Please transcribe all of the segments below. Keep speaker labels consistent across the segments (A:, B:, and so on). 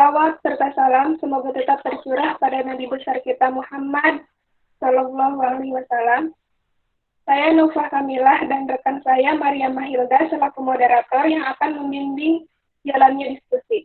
A: Salawat serta salam semoga tetap tercurah pada Nabi besar kita Muhammad Sallallahu Alaihi Wasallam. Saya Nufah Kamilah dan rekan saya Maria Mahilda selaku moderator yang akan membimbing jalannya diskusi.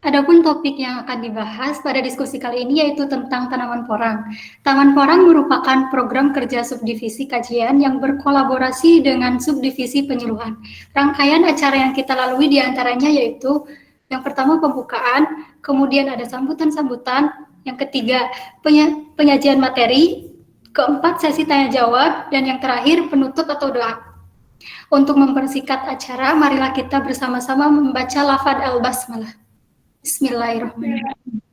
B: Adapun topik yang akan dibahas pada diskusi kali ini yaitu tentang tanaman porang. Taman porang merupakan program kerja subdivisi kajian yang berkolaborasi dengan subdivisi penyuluhan. Rangkaian acara yang kita lalui diantaranya yaitu yang pertama pembukaan, kemudian ada sambutan-sambutan, yang ketiga penyajian materi, keempat sesi tanya jawab, dan yang terakhir penutup atau doa. Untuk mempersingkat acara, marilah kita bersama-sama membaca lafaz al-basmalah. Bismillahirrahmanirrahim.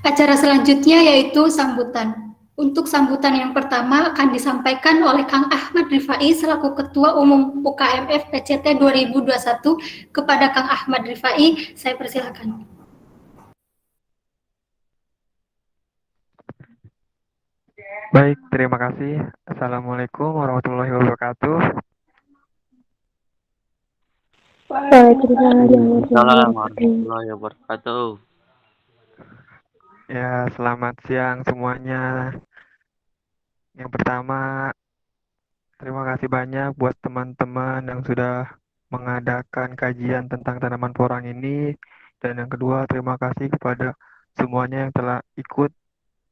B: Acara selanjutnya yaitu sambutan. Untuk sambutan yang pertama akan disampaikan oleh Kang Ahmad Rifai selaku Ketua Umum UKMF PCT 2021 kepada Kang Ahmad Rifai. Saya persilakan.
C: Baik, terima kasih. Assalamualaikum warahmatullahi wabarakatuh.
D: Waalaikumsalam warahmatullahi wabarakatuh.
C: Ya, selamat siang semuanya. Yang pertama, terima kasih banyak buat teman-teman yang sudah mengadakan kajian tentang tanaman porang ini. Dan yang kedua, terima kasih kepada semuanya yang telah ikut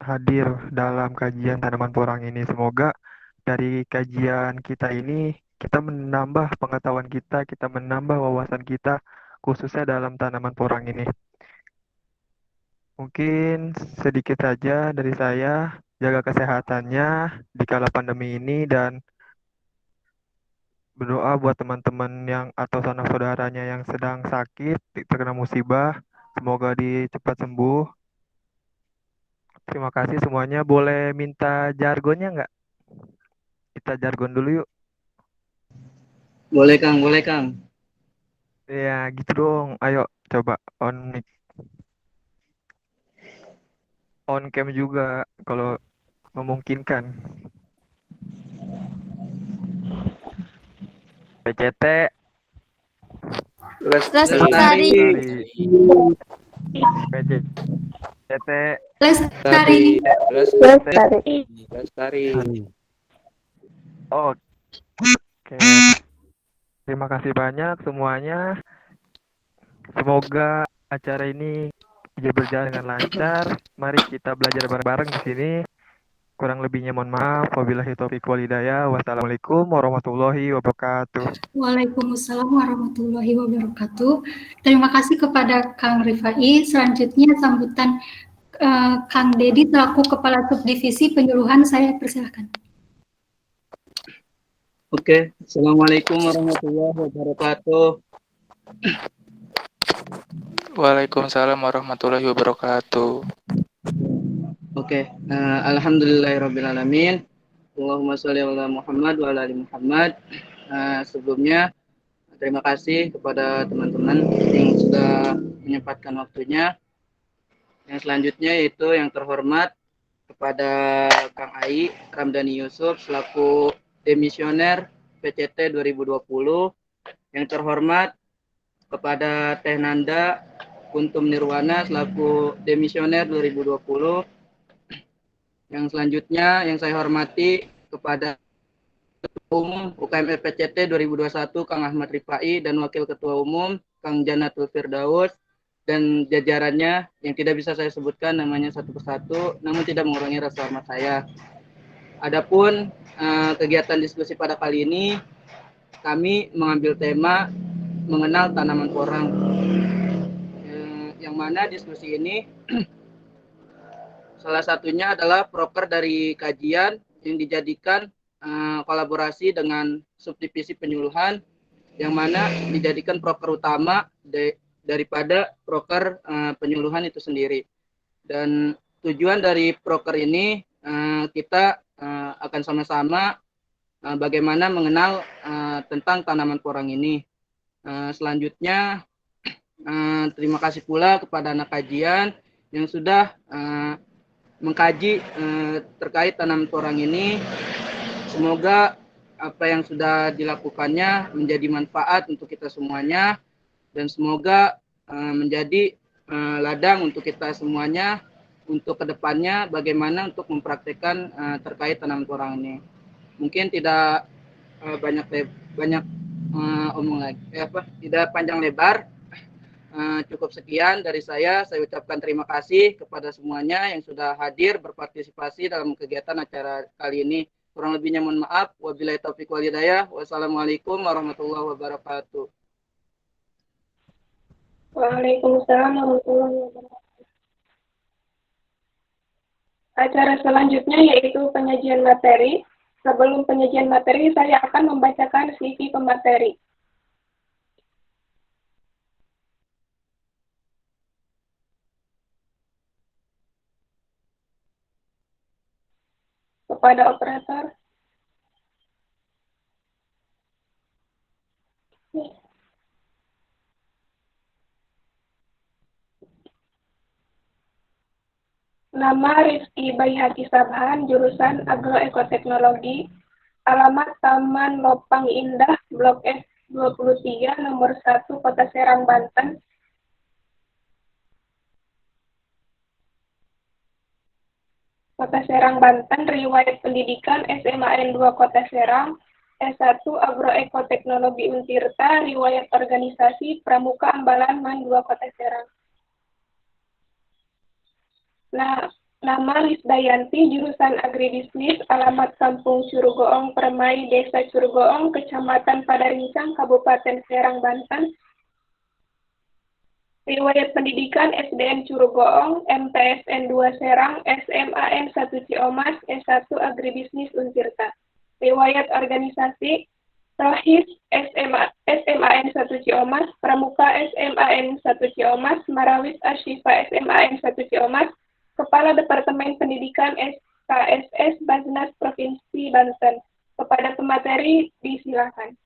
C: hadir dalam kajian tanaman porang ini. Semoga dari kajian kita ini, kita menambah pengetahuan kita menambah wawasan kita, khususnya dalam tanaman porang ini. Mungkin sedikit saja dari saya, jaga kesehatannya di kala pandemi ini dan berdoa buat teman-teman yang atau sanak saudaranya yang sedang sakit, terkena musibah, semoga cepat sembuh. Terima kasih semuanya. Boleh minta jargonnya nggak? Kita jargon dulu yuk.
D: Boleh Kang.
C: Ya gitu dong. Ayo coba on mic. On cam juga kalau memungkinkan. PCT
B: Lestari.
C: PCT
B: Lestari.
C: Oke. Terima kasih banyak semuanya. Semoga acara ini bisa berjalan dengan lancar. Mari kita belajar bareng-bareng di sini. Kurang lebihnya mohon maaf. Wabillahi taufiq wal hidayah. Wassalamualaikum warahmatullahi wabarakatuh.
B: Waalaikumsalam warahmatullahi wabarakatuh. Terima kasih kepada Kang Rifai. Selanjutnya sambutan Kang Dedi selaku Kepala Subdivisi Penyuluhan. Saya persilakan.
D: Oke, Assalamualaikum warahmatullahi wabarakatuh.
E: Waalaikumsalam warahmatullahi wabarakatuh.
D: Oke, alhamdulillahirrabbilalamin. Allahumma sholli ala Muhammad wa ala ali Muhammad. Sebelumnya terima kasih kepada teman-teman yang sudah menyempatkan waktunya. Yang selanjutnya yaitu yang terhormat kepada Kang Ai Ramdhani Yusuf selaku Demisioner PCT 2020. Yang terhormat kepada Teh Nanda Kuntum Nirwana selaku Demisioner 2020. Yang selanjutnya yang saya hormati kepada Ketua Umum UKMF PCT 2021 Kang Ahmad Rifai dan Wakil Ketua Umum Kang Janatul Firdaus dan jajarannya yang tidak bisa saya sebutkan namanya satu persatu, namun tidak mengurangi rasa hormat saya. Adapun kegiatan diskusi pada kali ini, kami mengambil tema mengenal tanaman porang, yang mana diskusi ini salah satunya adalah proker dari kajian yang dijadikan kolaborasi dengan subdivisi penyuluhan, yang mana dijadikan proker utama daripada proker penyuluhan itu sendiri. Dan tujuan dari proker ini kita akan sama-sama bagaimana mengenal tentang tanaman porang ini. Selanjutnya terima kasih pula kepada anak kajian yang sudah mengkaji terkait tanaman porang ini Semoga apa yang sudah dilakukannya menjadi manfaat untuk kita semuanya dan semoga menjadi ladang untuk kita semuanya untuk kedepannya bagaimana untuk mempraktekkan terkait tanaman porang ini. Mungkin tidak banyak omong lagi, tidak panjang lebar. Cukup sekian dari saya. Saya ucapkan terima kasih kepada semuanya yang sudah hadir berpartisipasi dalam kegiatan acara kali ini. Kurang lebihnya mohon maaf. Wabillahi taufiq wal hidayah. Wassalamualaikum warahmatullahi wabarakatuh.
A: Waalaikumsalam warahmatullahi wabarakatuh. Acara selanjutnya yaitu penyajian materi. Sebelum penyajian materi, saya akan membacakan CV pemateri. Kepada operator. Nama Rizky Baihaqi Sabhan, jurusan Agroekoteknologi, alamat Taman Lopang Indah, Blok S 23, nomor 1, Kota Serang, Banten. Kota Serang, Banten, riwayat pendidikan SMAN 2 Kota Serang, S1 Agroekoteknologi Untirta, riwayat organisasi Pramuka Ambalan Man 2 Kota Serang. Nah, nama Lisdayanti, jurusan Agribisnis, alamat Kampung Curugoong, Permai, Desa Curugoong, Kecamatan Padarincang, Kabupaten Serang, Banten. Riwayat pendidikan SDN Curugoong, MTSN 2 Serang, SMAN 1 Ciomas, S1 Agribisnis Untirta. Riwayat organisasi Rohis SMAN 1 Ciomas, Pramuka SMAN 1 Ciomas, Marawis Ashifa SMAN 1 Ciomas, Kepala Departemen Pendidikan SKSS Basnas Provinsi Banten. Kepada pemateri disilakan.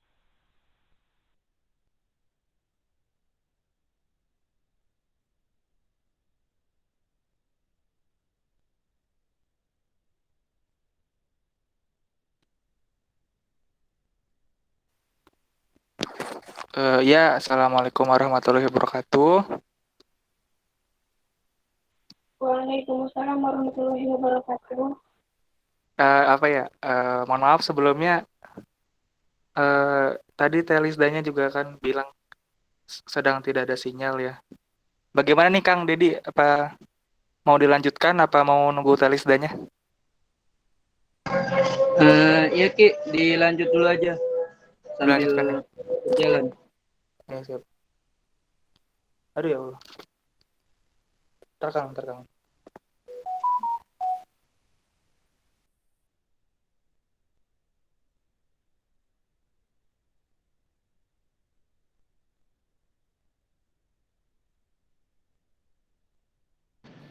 E: Ya, Assalamualaikum warahmatullahi wabarakatuh.
A: Waalaikumsalam warahmatullahi wabarakatuh.
E: Mohon maaf sebelumnya. Tadi Telisdanya juga kan bilang sedang tidak ada sinyal ya. Bagaimana nih Kang Dedi? Apa mau dilanjutkan? Apa mau nunggu Telisdanya?
D: Iya Ki, dilanjut dulu aja sambil
E: Dilanjutkan ya.
D: berjalan.
E: Ya, siap. Aduh ya Allah. Terkang.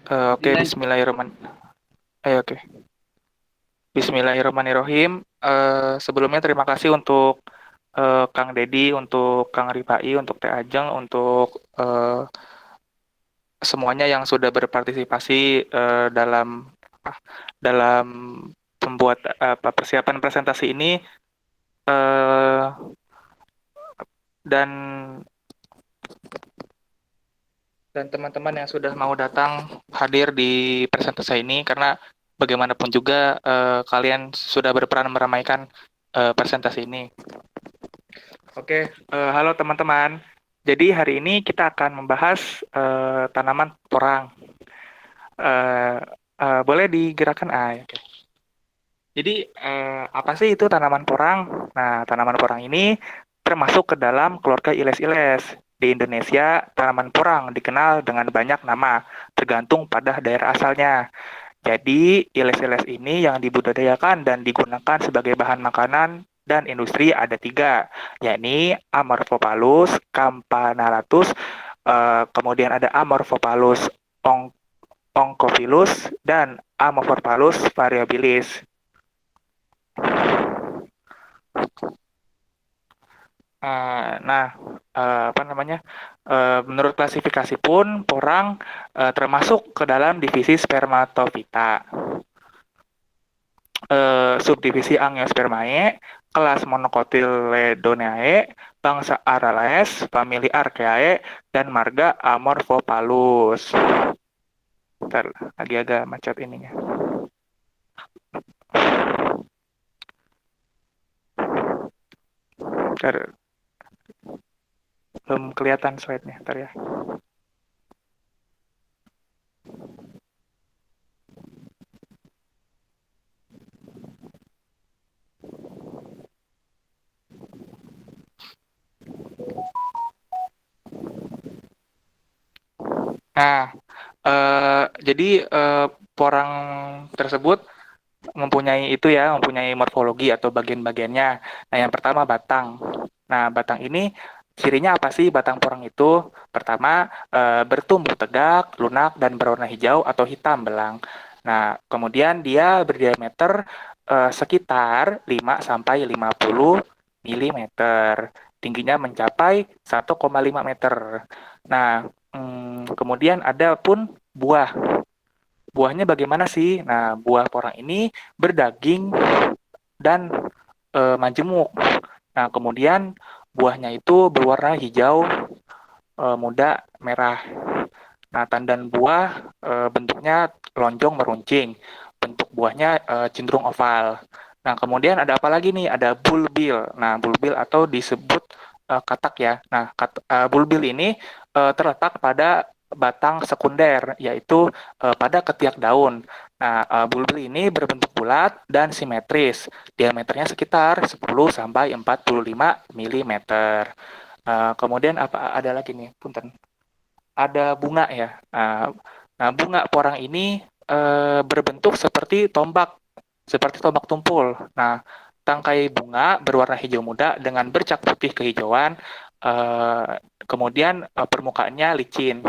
E: Oke, Bismillahirrahmanirrahim. Oke. Bismillahirrahmanirrahim. Sebelumnya terima kasih untuk Kang Dedi, untuk Kang Rifai, untuk Teh Ajeng, untuk semuanya yang sudah berpartisipasi dalam dalam membuat persiapan presentasi ini dan teman-teman yang sudah mau datang hadir di presentasi ini karena bagaimanapun juga kalian sudah berperan meramaikan presentasi ini. Oke, halo teman-teman. Jadi hari ini kita akan membahas tanaman porang. Boleh digerakkan? Oke. Jadi apa sih itu tanaman porang? Nah, tanaman porang ini termasuk ke dalam keluarga iles-iles. Di Indonesia, tanaman porang dikenal dengan banyak nama, tergantung pada daerah asalnya. Jadi, iles-iles ini yang dibudidayakan dan digunakan sebagai bahan makanan dan industri ada 3, yakni Amorphophallus campanaratus, kemudian ada Amorphophallus oncophilus, dan Amorphophallus variabilis. Menurut klasifikasi pun porang termasuk ke dalam divisi spermatofita. subdivisi Angiospermae, kelas Monocotyledoneae, bangsa Arales, famili Archaea, dan marga Amorphopalus. Bentar, lagi agak macet ininya. Bentar, belum kelihatan slide-nya, bentar ya. Nah, jadi porang tersebut mempunyai morfologi atau bagian-bagiannya. Nah, yang pertama batang. Nah, batang ini cirinya apa sih batang porang itu? Pertama, bertumbuh tegak, lunak, dan berwarna hijau atau hitam belang. Nah, kemudian dia berdiameter sekitar 5 sampai 50 mm. Tingginya mencapai 1,5 meter. Nah, kemudian ada pun buah. Buahnya bagaimana sih? Nah, buah porang ini berdaging dan majemuk. Nah, kemudian buahnya itu berwarna hijau muda merah. Nah, tandan buah bentuknya lonjong meruncing. Bentuk buahnya cenderung oval. Nah, kemudian ada apa lagi nih? Ada bulbil. Nah, bulbil atau disebut katak ya. Nah, bulbil ini terletak pada batang sekunder, yaitu pada ketiak daun. Nah, bulbil ini berbentuk bulat dan simetris. Diameternya sekitar 10 sampai 45 mm. Kemudian apa ada lagi nih? Punten. Ada bunga ya. Nah, bunga porang ini berbentuk seperti tombak tumpul. Nah, tangkai bunga berwarna hijau muda dengan bercak putih kehijauan, kemudian permukaannya licin.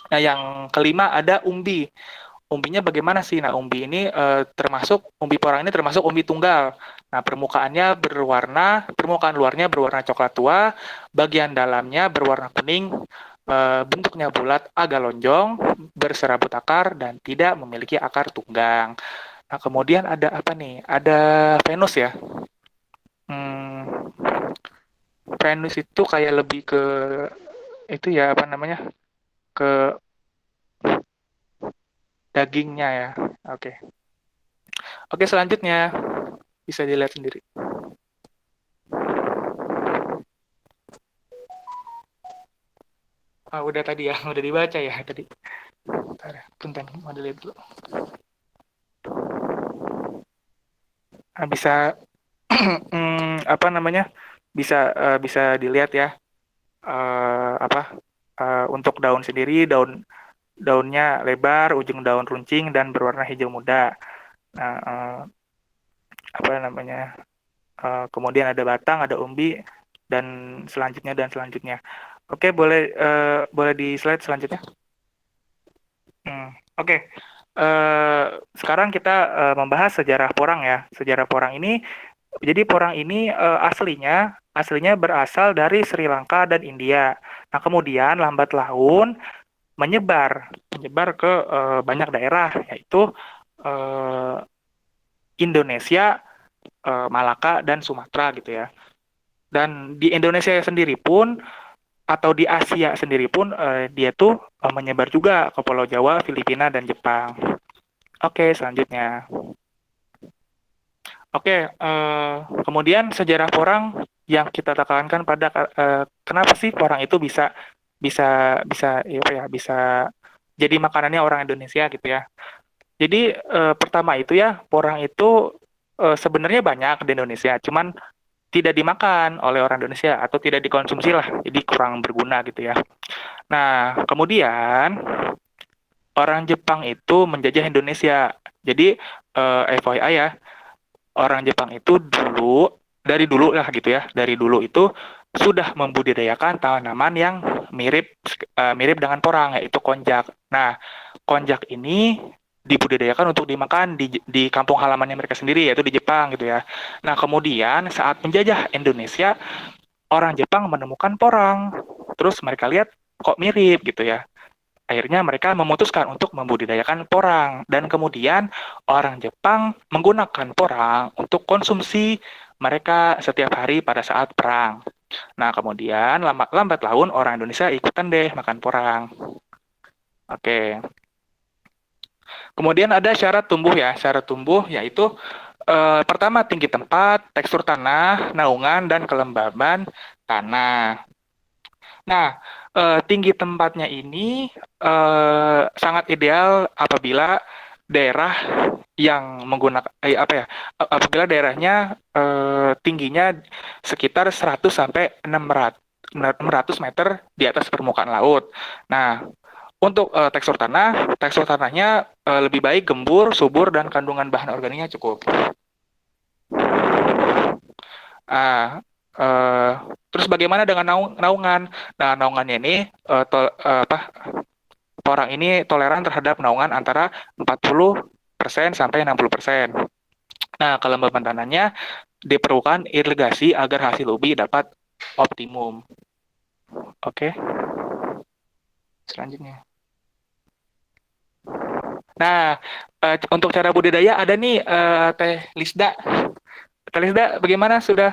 E: Nah, yang kelima ada umbi. Umbinya bagaimana sih? Nah, umbi porang ini termasuk umbi tunggal. Nah, permukaan luarnya berwarna coklat tua, bagian dalamnya berwarna kuning, bentuknya bulat, agak lonjong, berserabut akar, dan tidak memiliki akar tunggang. Nah, kemudian ada apa nih? Ada Venus ya. Venus itu kayak lebih ke itu ya, apa namanya? Ke dagingnya ya. Oke. Oke, selanjutnya bisa dilihat sendiri. Udah tadi ya, udah dibaca ya tadi. Bentar, mau dilihat dulu. Bisa apa namanya? Bisa dilihat ya. Untuk daun sendiri, daunnya lebar, ujung daun runcing dan berwarna hijau muda. Nah, kemudian ada batang, ada umbi, dan selanjutnya. Oke, boleh di slide selanjutnya. Oke. Sekarang kita membahas sejarah porang ya. Sejarah porang ini, jadi porang ini aslinya berasal dari Sri Lanka dan India. Nah, kemudian lambat laun menyebar ke banyak daerah, yaitu Indonesia, Malaka, dan Sumatera gitu ya. Dan di Indonesia sendiri pun atau di Asia sendiri pun dia tuh menyebar juga ke Pulau Jawa, Filipina, dan Jepang. Oke, selanjutnya. Oke, kemudian sejarah porang yang kita tekankan pada kenapa sih porang itu bisa jadi makanannya orang Indonesia gitu ya. Jadi pertama itu ya, porang itu sebenarnya banyak di Indonesia, cuman tidak dimakan oleh orang Indonesia atau tidak dikonsumsi lah, jadi kurang berguna gitu ya. Nah, kemudian orang Jepang itu menjajah Indonesia. Jadi FYI ya, orang Jepang itu dari dulu itu sudah membudidayakan tanaman yang mirip dengan porang, yaitu konjak. Nah, konjak ini dibudidayakan untuk dimakan di kampung halamannya mereka sendiri, yaitu di Jepang gitu ya. Nah, kemudian saat menjajah Indonesia, orang Jepang menemukan porang. Terus mereka lihat kok mirip gitu ya. akhirnya mereka memutuskan untuk membudidayakan porang. Dan kemudian orang Jepang menggunakan porang untuk konsumsi mereka setiap hari pada saat perang. Nah, kemudian lambat laun orang Indonesia ikutan deh makan porang. Oke. Kemudian ada syarat tumbuh ya. Syarat tumbuh yaitu pertama tinggi tempat, tekstur tanah, naungan, dan kelembaban tanah. Nah, tinggi tempatnya ini sangat ideal apabila daerah yang menggunakan apabila daerahnya tingginya sekitar 100 sampai 600 meter di atas permukaan laut. Nah, untuk tekstur tanahnya lebih baik gembur, subur, dan kandungan bahan organiknya cukup. Terus bagaimana dengan naungan? Nah, naungannya ini porang ini toleran terhadap naungan antara 40% sampai 60%. Nah, kelembaban tanahnya diperlukan irigasi agar hasil ubi dapat optimum. Oke. Selanjutnya. Nah, untuk cara budidaya ada nih Teh Lisda. Teh Lisda, bagaimana sudah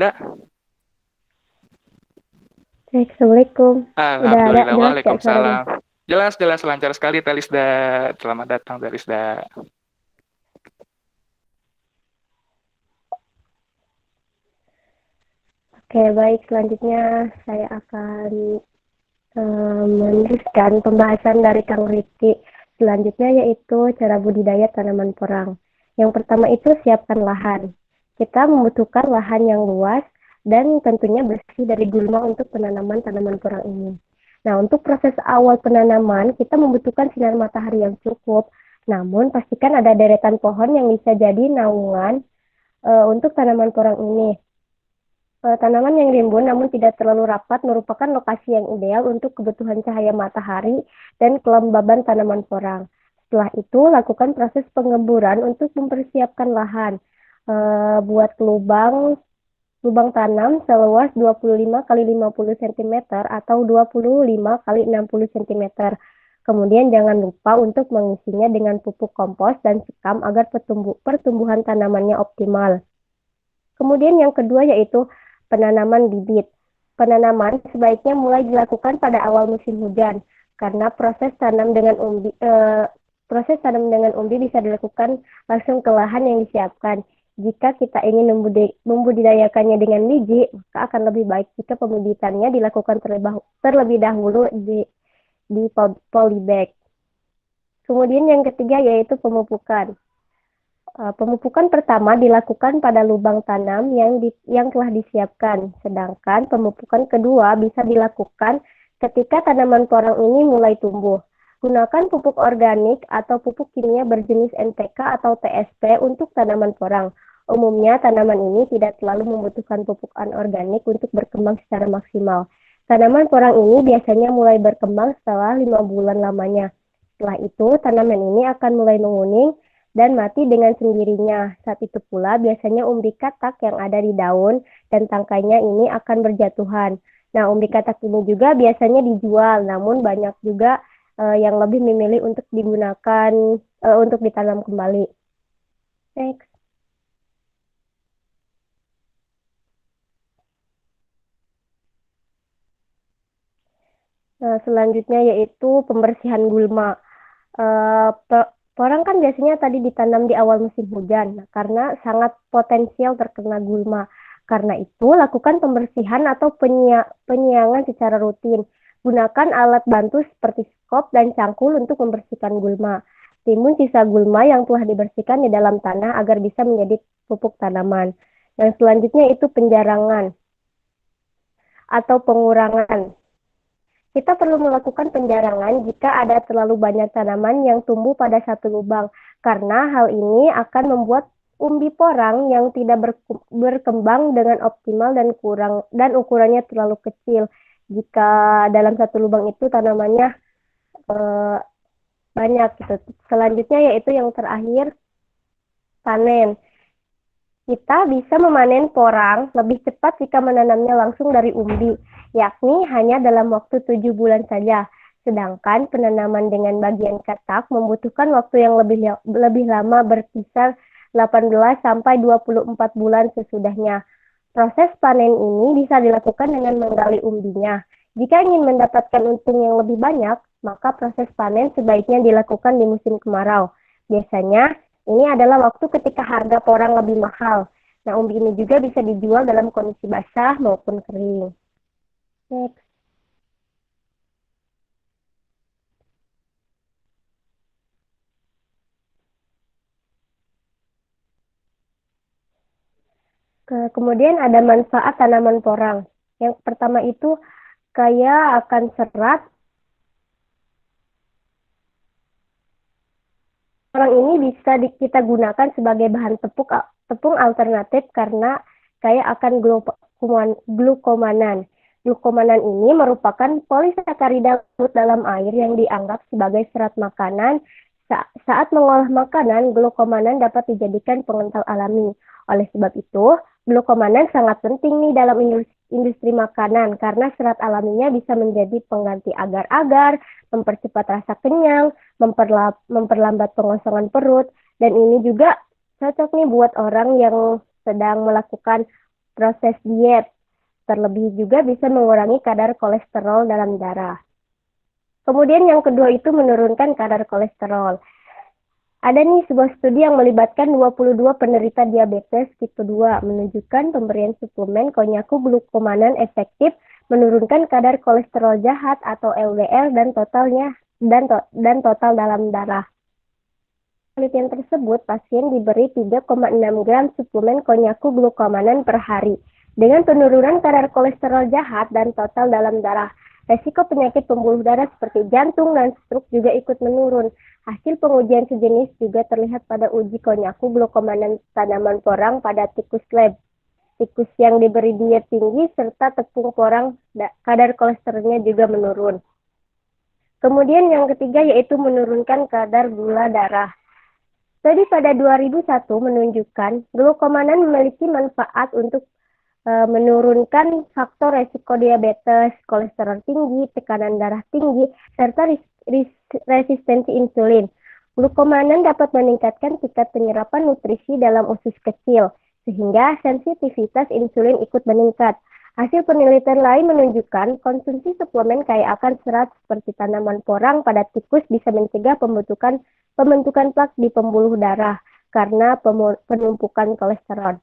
E: ada?
F: Assalamualaikum.
E: Alhamdulillah, waalaikumsalam. Jelas lancar sekali Teh Lisda. Selamat datang Teh Lisda.
F: Oke, baik. Selanjutnya saya akan meneruskan pembahasan dari Kang Rifki. Selanjutnya yaitu cara budidaya tanaman porang. Yang pertama itu siapkan lahan. Kita membutuhkan lahan yang luas dan tentunya bersih dari gulma untuk penanaman tanaman porang ini. Nah, untuk proses awal penanaman, kita membutuhkan sinar matahari yang cukup. Namun, pastikan ada deretan pohon yang bisa jadi naungan untuk tanaman porang ini. Tanaman yang rimbun namun tidak terlalu rapat merupakan lokasi yang ideal untuk kebutuhan cahaya matahari dan kelembaban tanaman porang. Setelah itu, lakukan proses pengemburan untuk mempersiapkan lahan. Buat lubang tanam seluas 25 x 50 cm atau 25 x 60 cm. Kemudian jangan lupa untuk mengisinya dengan pupuk kompos dan sekam agar pertumbuhan tanamannya optimal. Kemudian yang kedua yaitu penanaman bibit. Penanaman sebaiknya mulai dilakukan pada awal musim hujan karena proses tanam dengan umbi bisa dilakukan langsung ke lahan yang disiapkan. Jika kita ingin membudidayakannya dengan biji, maka akan lebih baik jika pembibitannya dilakukan terlebih dahulu di polybag. Kemudian yang ketiga yaitu pemupukan. Pemupukan pertama dilakukan pada lubang tanam yang telah disiapkan, sedangkan pemupukan kedua bisa dilakukan ketika tanaman porang ini mulai tumbuh. Gunakan pupuk organik atau pupuk kimia berjenis NPK atau TSP untuk tanaman porang. Umumnya tanaman ini tidak selalu membutuhkan pupuk anorganik untuk berkembang secara maksimal. Tanaman porang ini biasanya mulai berkembang setelah 5 bulan lamanya. Setelah itu, tanaman ini akan mulai menguning dan mati dengan sendirinya. Saat itu pula biasanya umbi katak yang ada di daun dan tangkainya ini akan berjatuhan. Nah, umbi katak ini juga biasanya dijual, namun banyak juga yang lebih memilih untuk digunakan untuk ditanam kembali. Next. Nah, selanjutnya yaitu pembersihan gulma. Porang kan biasanya tadi ditanam di awal musim hujan, karena sangat potensial terkena gulma. Karena itu, lakukan pembersihan atau penyiangan secara rutin. Gunakan alat bantu seperti skop dan cangkul untuk membersihkan gulma. Timbun sisa gulma yang telah dibersihkan di dalam tanah agar bisa menjadi pupuk tanaman. Yang selanjutnya itu penjarangan atau pengurangan. Kita perlu melakukan penjarangan jika ada terlalu banyak tanaman yang tumbuh pada satu lubang, karena hal ini akan membuat umbi porang yang tidak berkembang dengan optimal dan ukurannya terlalu kecil. Jika dalam satu lubang itu tanamannya banyak gitu. Selanjutnya yaitu yang terakhir, panen. Kita bisa memanen porang lebih cepat jika menanamnya langsung dari umbi, yakni hanya dalam waktu 7 bulan saja. Sedangkan penanaman dengan bagian katak membutuhkan waktu yang lebih lama, berkisar 18 sampai 24 bulan sesudahnya. Proses panen ini bisa dilakukan dengan menggali umbinya. Jika ingin mendapatkan untung yang lebih banyak, maka proses panen sebaiknya dilakukan di musim kemarau. Biasanya, ini adalah waktu ketika harga porang lebih mahal. Nah, umbi ini juga bisa dijual dalam kondisi basah maupun kering. Next. Kemudian ada manfaat tanaman porang. Yang pertama itu kaya akan serat. Porang ini bisa kita gunakan sebagai bahan tepung alternatif karena kaya akan glukomanan. Glukomanan ini merupakan polisakarida larut dalam air yang dianggap sebagai serat makanan. Saat mengolah makanan, glukomanan dapat dijadikan pengental alami. Oleh sebab itu, glukomanan sangat penting nih dalam industri makanan karena serat alaminya bisa menjadi pengganti agar-agar, mempercepat rasa kenyang, memperlambat pengosongan perut, dan ini juga cocok nih buat orang yang sedang melakukan proses diet. Terlebih juga bisa mengurangi kadar kolesterol dalam darah. Kemudian yang kedua itu menurunkan kadar kolesterol. Ada nih sebuah studi yang melibatkan 22 penderita diabetes tipe 2 menunjukkan pemberian suplemen konyaku glukomanan efektif menurunkan kadar kolesterol jahat atau LDL dan total dalam darah. Penelitian tersebut, pasien diberi 3,6 gram suplemen konyaku glukomanan per hari dengan penurunan kadar kolesterol jahat dan total dalam darah. Resiko penyakit pembuluh darah seperti jantung dan stroke juga ikut menurun. Hasil pengujian sejenis juga terlihat pada uji konyaku glukomanan tanaman porang pada tikus lab. Tikus yang diberi diet tinggi serta tepung porang, kadar kolesterolnya juga menurun. Kemudian yang ketiga yaitu menurunkan kadar gula darah. Studi pada 2001 menunjukkan glukomanan memiliki manfaat untuk menurunkan faktor resiko diabetes, kolesterol tinggi, tekanan darah tinggi, serta resistensi insulin. Glukomanan dapat meningkatkan tingkat penyerapan nutrisi dalam usus kecil, sehingga sensitivitas insulin ikut meningkat. Hasil penelitian lain menunjukkan konsumsi suplemen kaya akan serat seperti tanaman porang pada tikus bisa mencegah pembentukan plak di pembuluh darah karena penumpukan kolesterol.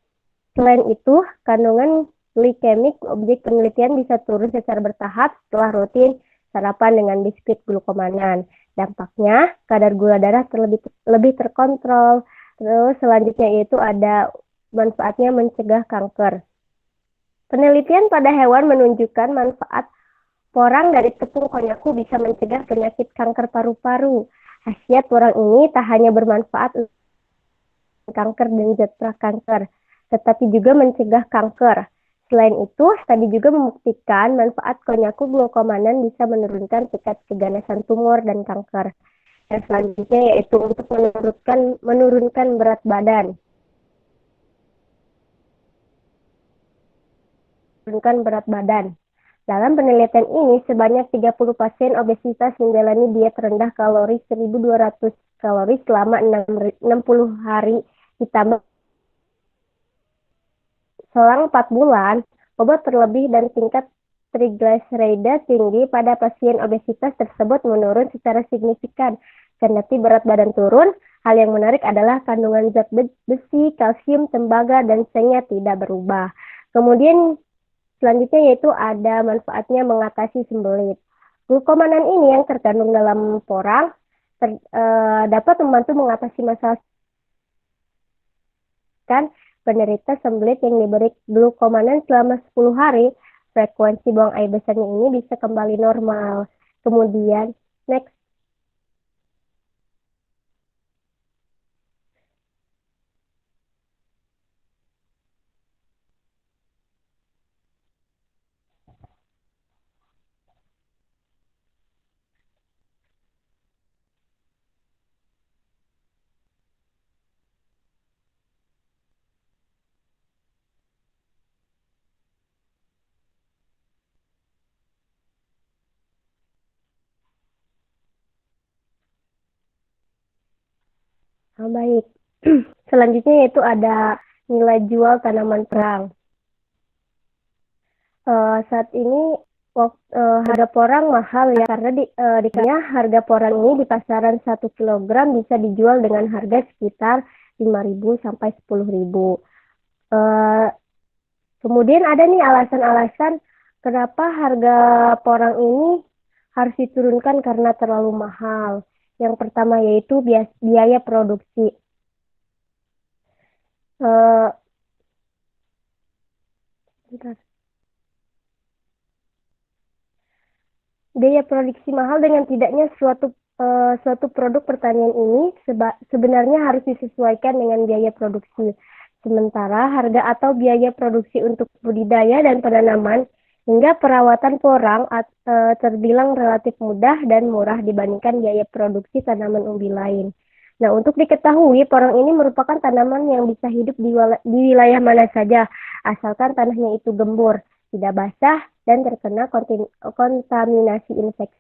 F: Selain itu, kandungan glikemik objek penelitian bisa turun secara bertahap setelah rutin sarapan dengan biskuit glukomanan. Dampaknya, kadar gula darah lebih terkontrol. Terus selanjutnya yaitu ada manfaatnya mencegah kanker. Penelitian pada hewan menunjukkan manfaat porang dari tepung konyaku bisa mencegah penyakit kanker paru-paru. Khasiat porang ini tak hanya bermanfaat untuk kanker dan zat prakanker, tetapi juga mencegah kanker. Selain itu, studi juga membuktikan manfaat konyaku glukomanan bisa menurunkan tingkat keganasan tumor dan kanker. Dan selanjutnya yaitu untuk menurunkan berat badan. Dalam penelitian ini, sebanyak 30 pasien obesitas menjalani diet rendah kalori 1.200 kalori selama 60 hari ditambah selang 4 bulan, bobot berlebih dan tingkat trigliserida tinggi pada pasien obesitas tersebut menurun secara signifikan. Kendati berat badan turun, hal yang menarik adalah kandungan zat besi, kalsium, tembaga, dan sengnya tidak berubah. Kemudian selanjutnya yaitu ada manfaatnya mengatasi sembelit. Glukomanan ini yang terkandung dalam porang dapat membantu mengatasi masalah penderita sembelit yang diberi glukomanan selama 10 hari, frekuensi buang air besarnya ini bisa kembali normal. Kemudian, next. Baik. Selanjutnya yaitu ada nilai jual tanaman perang. Saat ini harga porang mahal ya, karena dikanya harga porang ini di pasaran 1 kilogram bisa dijual dengan harga sekitar 5.000 sampai 10.000. Kemudian ada nih alasan-alasan kenapa harga porang ini harus diturunkan karena terlalu mahal. Yang pertama yaitu biaya produksi. Bentar. Biaya produksi mahal dengan tidaknya suatu produk pertanian ini sebenarnya harus disesuaikan dengan biaya produksi. Sementara harga atau biaya produksi untuk budidaya dan penanaman hingga perawatan porang terbilang relatif mudah dan murah dibandingkan biaya produksi tanaman umbi lain. Nah, untuk diketahui, porang ini merupakan tanaman yang bisa hidup di wilayah mana saja, asalkan tanahnya itu gembur, tidak basah, dan terkena kontaminasi inseksi.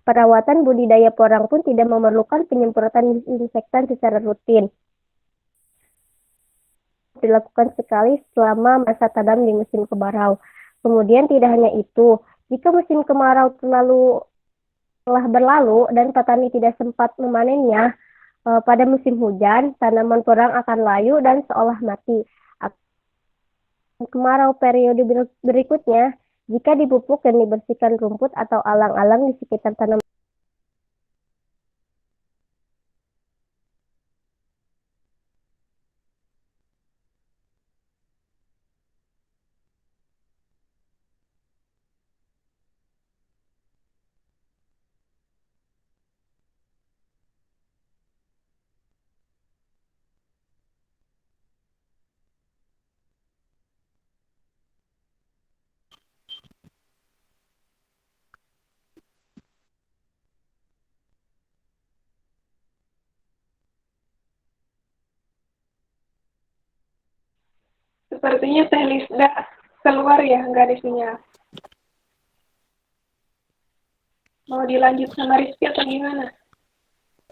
F: Perawatan budidaya porang pun tidak memerlukan penyemprotan disinfektan secara rutin. Dilakukan sekali selama masa tanam di musim kemarau. Kemudian tidak hanya itu, jika musim kemarau telah berlalu dan petani tidak sempat memanennya, pada musim hujan, tanaman porang akan layu dan seolah mati. Kemarau periode berikutnya, jika dipupuk dan dibersihkan rumput atau alang-alang di sekitar tanaman.
A: Sepertinya Teh Lisda keluar ya, nggak ada sinyal. Mau dilanjut sama Rizky atau gimana?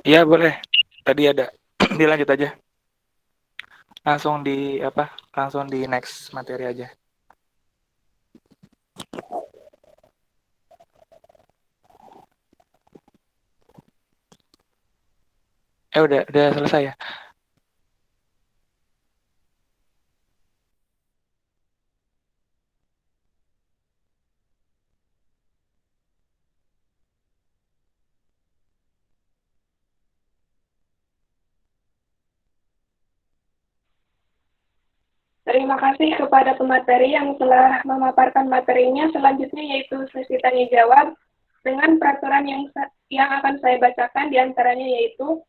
E: Iya boleh. Tadi ada. Dilanjut aja. Langsung di next materi aja. Udah selesai ya.
A: Terima kasih kepada pemateri yang telah memaparkan materinya. Selanjutnya yaitu sesi tanya jawab dengan peraturan yang akan saya bacakan, diantaranya yaitu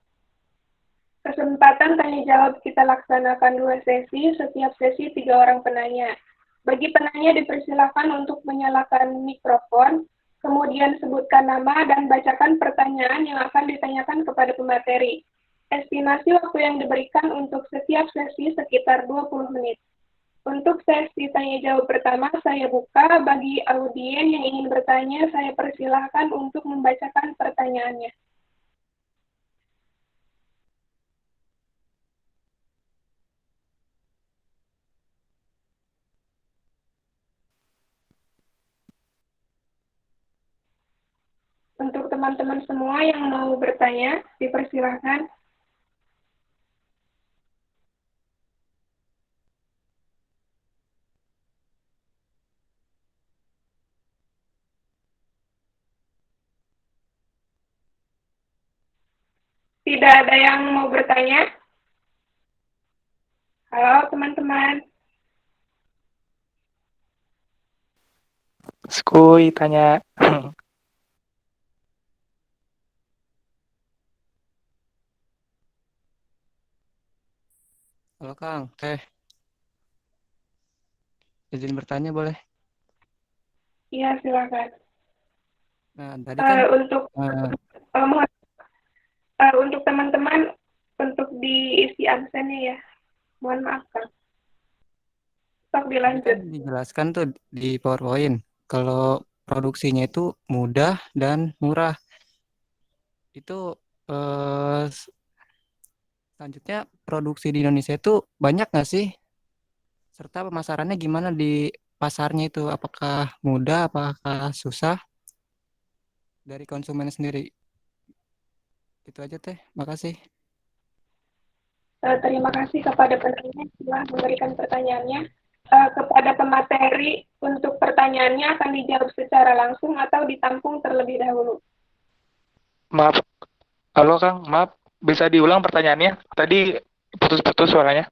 A: kesempatan tanya jawab kita laksanakan 2 sesi, setiap sesi 3 orang penanya. Bagi penanya dipersilakan untuk menyalakan mikrofon, kemudian sebutkan nama dan bacakan pertanyaan yang akan ditanyakan kepada pemateri. Estimasi waktu yang diberikan untuk setiap sesi sekitar 20 menit. Untuk sesi tanya jawab pertama, saya buka. Bagi audien yang ingin bertanya, saya persilahkan untuk membacakan pertanyaannya. Untuk teman-teman semua yang mau bertanya, dipersilahkan. Tidak ada yang mau bertanya? Halo teman-teman.
E: Skuy tanya.
G: Halo Kang, izin bertanya boleh?
A: Iya, silakan.
G: Nah, tadi kan
A: Untuk teman-teman, untuk diisi absennya ya. Mohon maaf, Kang. Sok
G: tadi
A: dilanjut.
G: kan dijelaskan tuh di PowerPoint kalau produksinya itu mudah dan murah. Itu Selanjutnya, produksi di Indonesia itu banyak nggak sih? Serta pemasarannya gimana di pasarnya itu? Apakah mudah, apakah susah dari konsumen sendiri? Itu aja teh, makasih.
A: Terima kasih kepada penanya yang telah memberikan pertanyaannya. Kepada pemateri, untuk pertanyaannya akan dijawab secara langsung atau ditampung terlebih dahulu.
E: Maaf, halo Kang, maaf, bisa diulang pertanyaannya? Tadi putus-putus suaranya.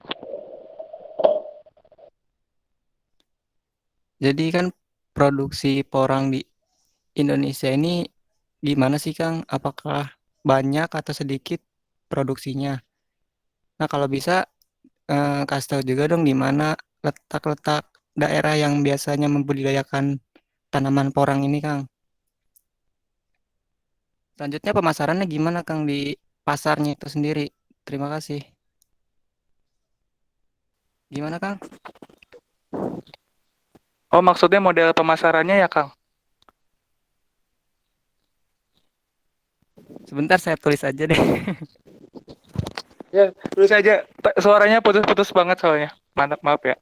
G: Jadi kan produksi porang di Indonesia ini gimana sih Kang? Apakah banyak atau sedikit produksinya? Nah kalau bisa kasih tahu juga dong di mana letak-letak daerah yang biasanya membudidayakan tanaman porang ini Kang. Selanjutnya pemasarannya gimana Kang di pasarnya itu sendiri? Terima kasih. Gimana Kang?
E: Oh, maksudnya model pemasarannya ya Kang?
G: Sebentar saya tulis aja deh.
E: Ya, terus aja. Suaranya putus-putus banget soalnya. Mantap, maaf ya.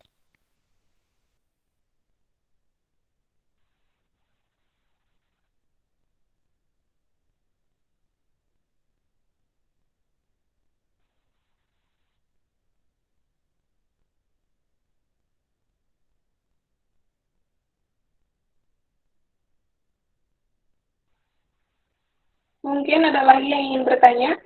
A: Mungkin ada lagi yang ingin bertanya?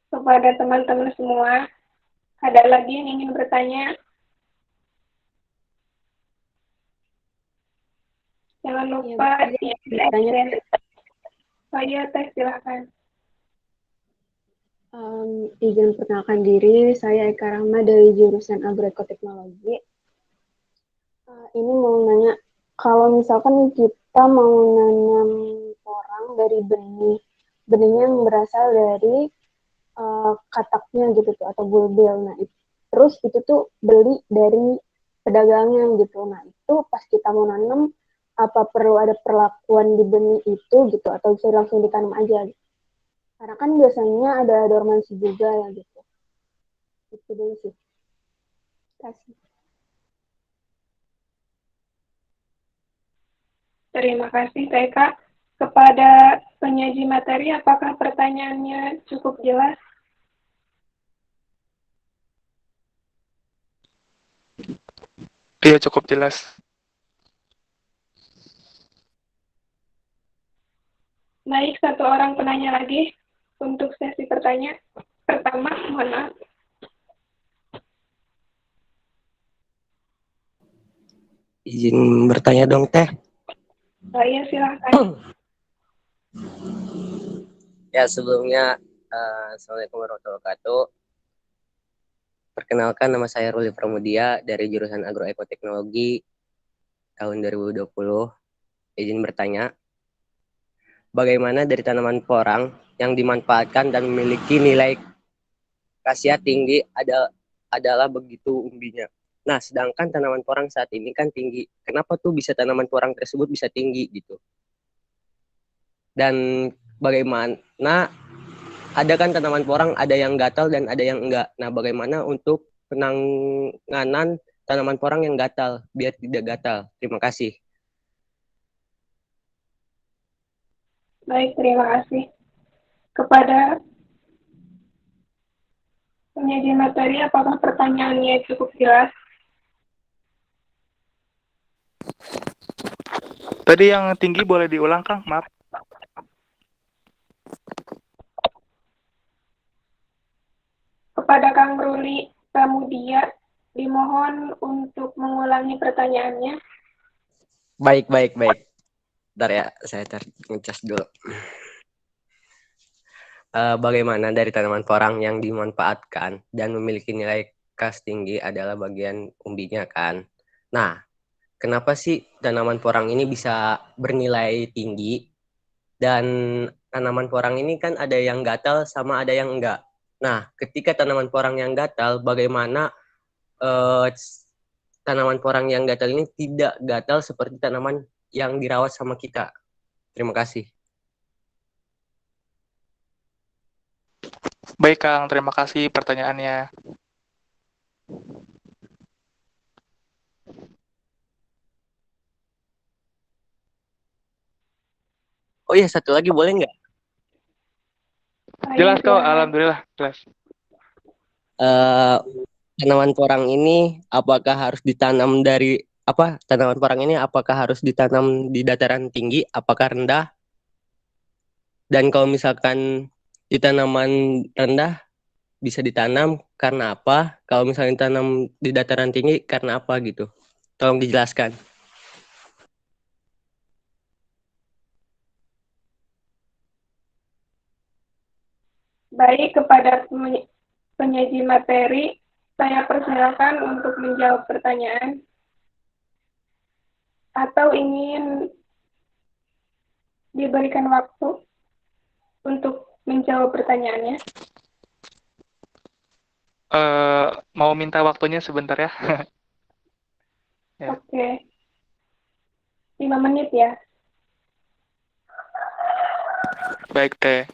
A: Kepada teman-teman semua, ada lagi yang ingin bertanya? Jangan lupa di absen. Saya Teh, silakan.
H: Izin perkenalkan diri, saya Eka Rahma dari jurusan Agroekoteknologi. Ini mau nanya, kalau misalkan kita mau nanam porang dari benihnya yang berasal dari kataknya gitu tuh atau bulbul. Nah, terus itu tuh beli dari pedagangnya gitu. Nah, itu pas kita mau nanam, apa perlu ada perlakuan di benih itu gitu atau bisa langsung ditanam aja gitu. Karena kan biasanya ada dormansi juga ya gitu. Itu dulu sih. Kasih.
A: Terima kasih, TK. Kepada penyaji materi, apakah pertanyaannya cukup jelas?
E: Iya, cukup jelas.
A: Baik, satu orang penanya lagi untuk sesi pertanyaan. Pertama, mohon maaf.
I: Izin bertanya dong, Teh.
A: Saya silakan.
I: Ya, sebelumnya, Assalamualaikum warahmatullahi wabarakatuh. Perkenalkan, nama saya Ruli Pramudia dari jurusan Agroekoteknologi tahun 2020. Izin bertanya, bagaimana dari tanaman porang yang dimanfaatkan dan memiliki nilai khasiat tinggi adalah begitu umbinya. Nah, sedangkan tanaman porang saat ini kan tinggi. Kenapa tuh bisa tanaman porang tersebut bisa tinggi gitu? Dan bagaimana ada kan tanaman porang ada yang gatal dan ada yang enggak. Nah, bagaimana untuk penanganan tanaman porang yang gatal biar tidak gatal? Terima kasih.
A: Baik, terima kasih. Kepada penyaji materi, apakah pertanyaannya cukup jelas?
E: Tadi yang tinggi boleh diulang, Kang? Maaf.
A: kepada Kang Ruli Pramudia, dimohon untuk mengulangi pertanyaannya.
I: Baik. Bentar ya, saya ngecas dulu. Bagaimana dari tanaman porang yang dimanfaatkan dan memiliki nilai khas tinggi adalah bagian umbinya kan. Nah, kenapa sih tanaman porang ini bisa bernilai tinggi? Dan tanaman porang ini kan ada yang gatal sama ada yang enggak. Nah, ketika tanaman porang yang gatal, bagaimana tanaman porang yang gatal ini tidak gatal seperti tanaman yang dirawat sama kita? Terima kasih.
E: Baik, Kang. Terima kasih pertanyaannya.
I: Oh iya, satu lagi boleh nggak?
E: Jelas kok, alhamdulillah jelas.
I: Tanaman porang ini apakah harus ditanam dari tanaman porang ini apakah harus ditanam di dataran tinggi, apakah rendah? Dan kalau misalkan di tanaman rendah bisa ditanam karena apa? Kalau misalnya ditanam di dataran tinggi karena apa gitu? Tolong dijelaskan.
A: Baik, kepada penyaji materi, saya persilakan untuk menjawab pertanyaan. Atau ingin diberikan waktu untuk menjawab pertanyaannya?
E: Mau minta waktunya sebentar ya. Ya.
A: Oke. 5 menit ya.
E: Baik, Teh.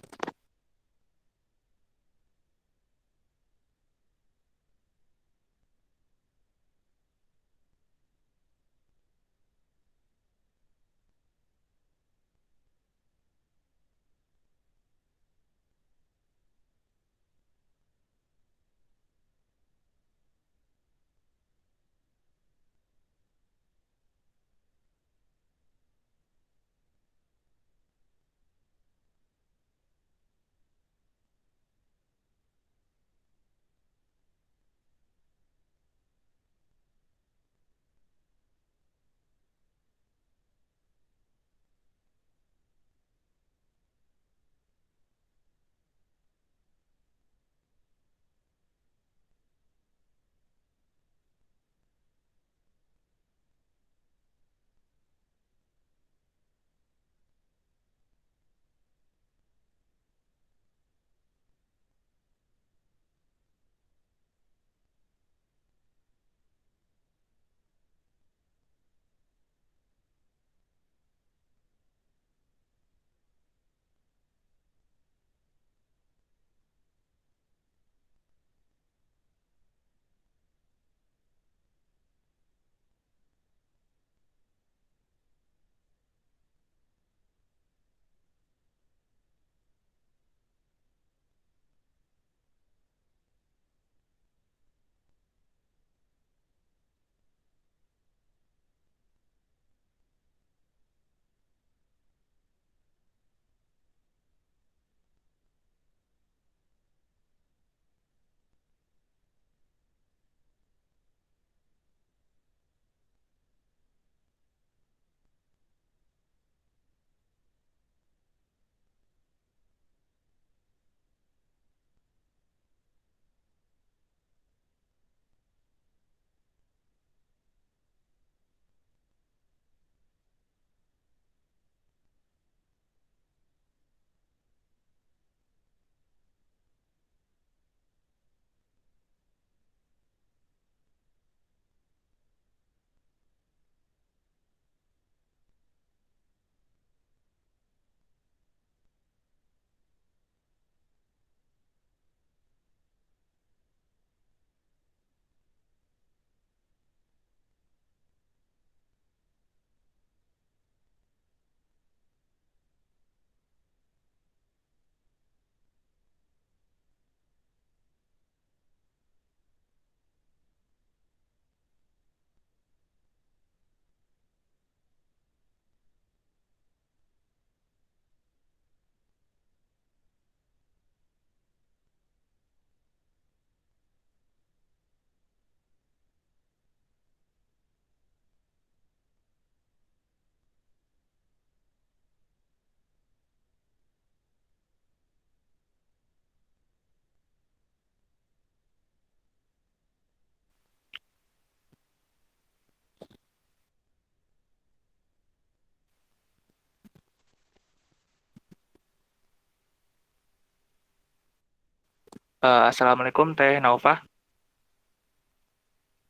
E: Assalamualaikum Teh Naufah.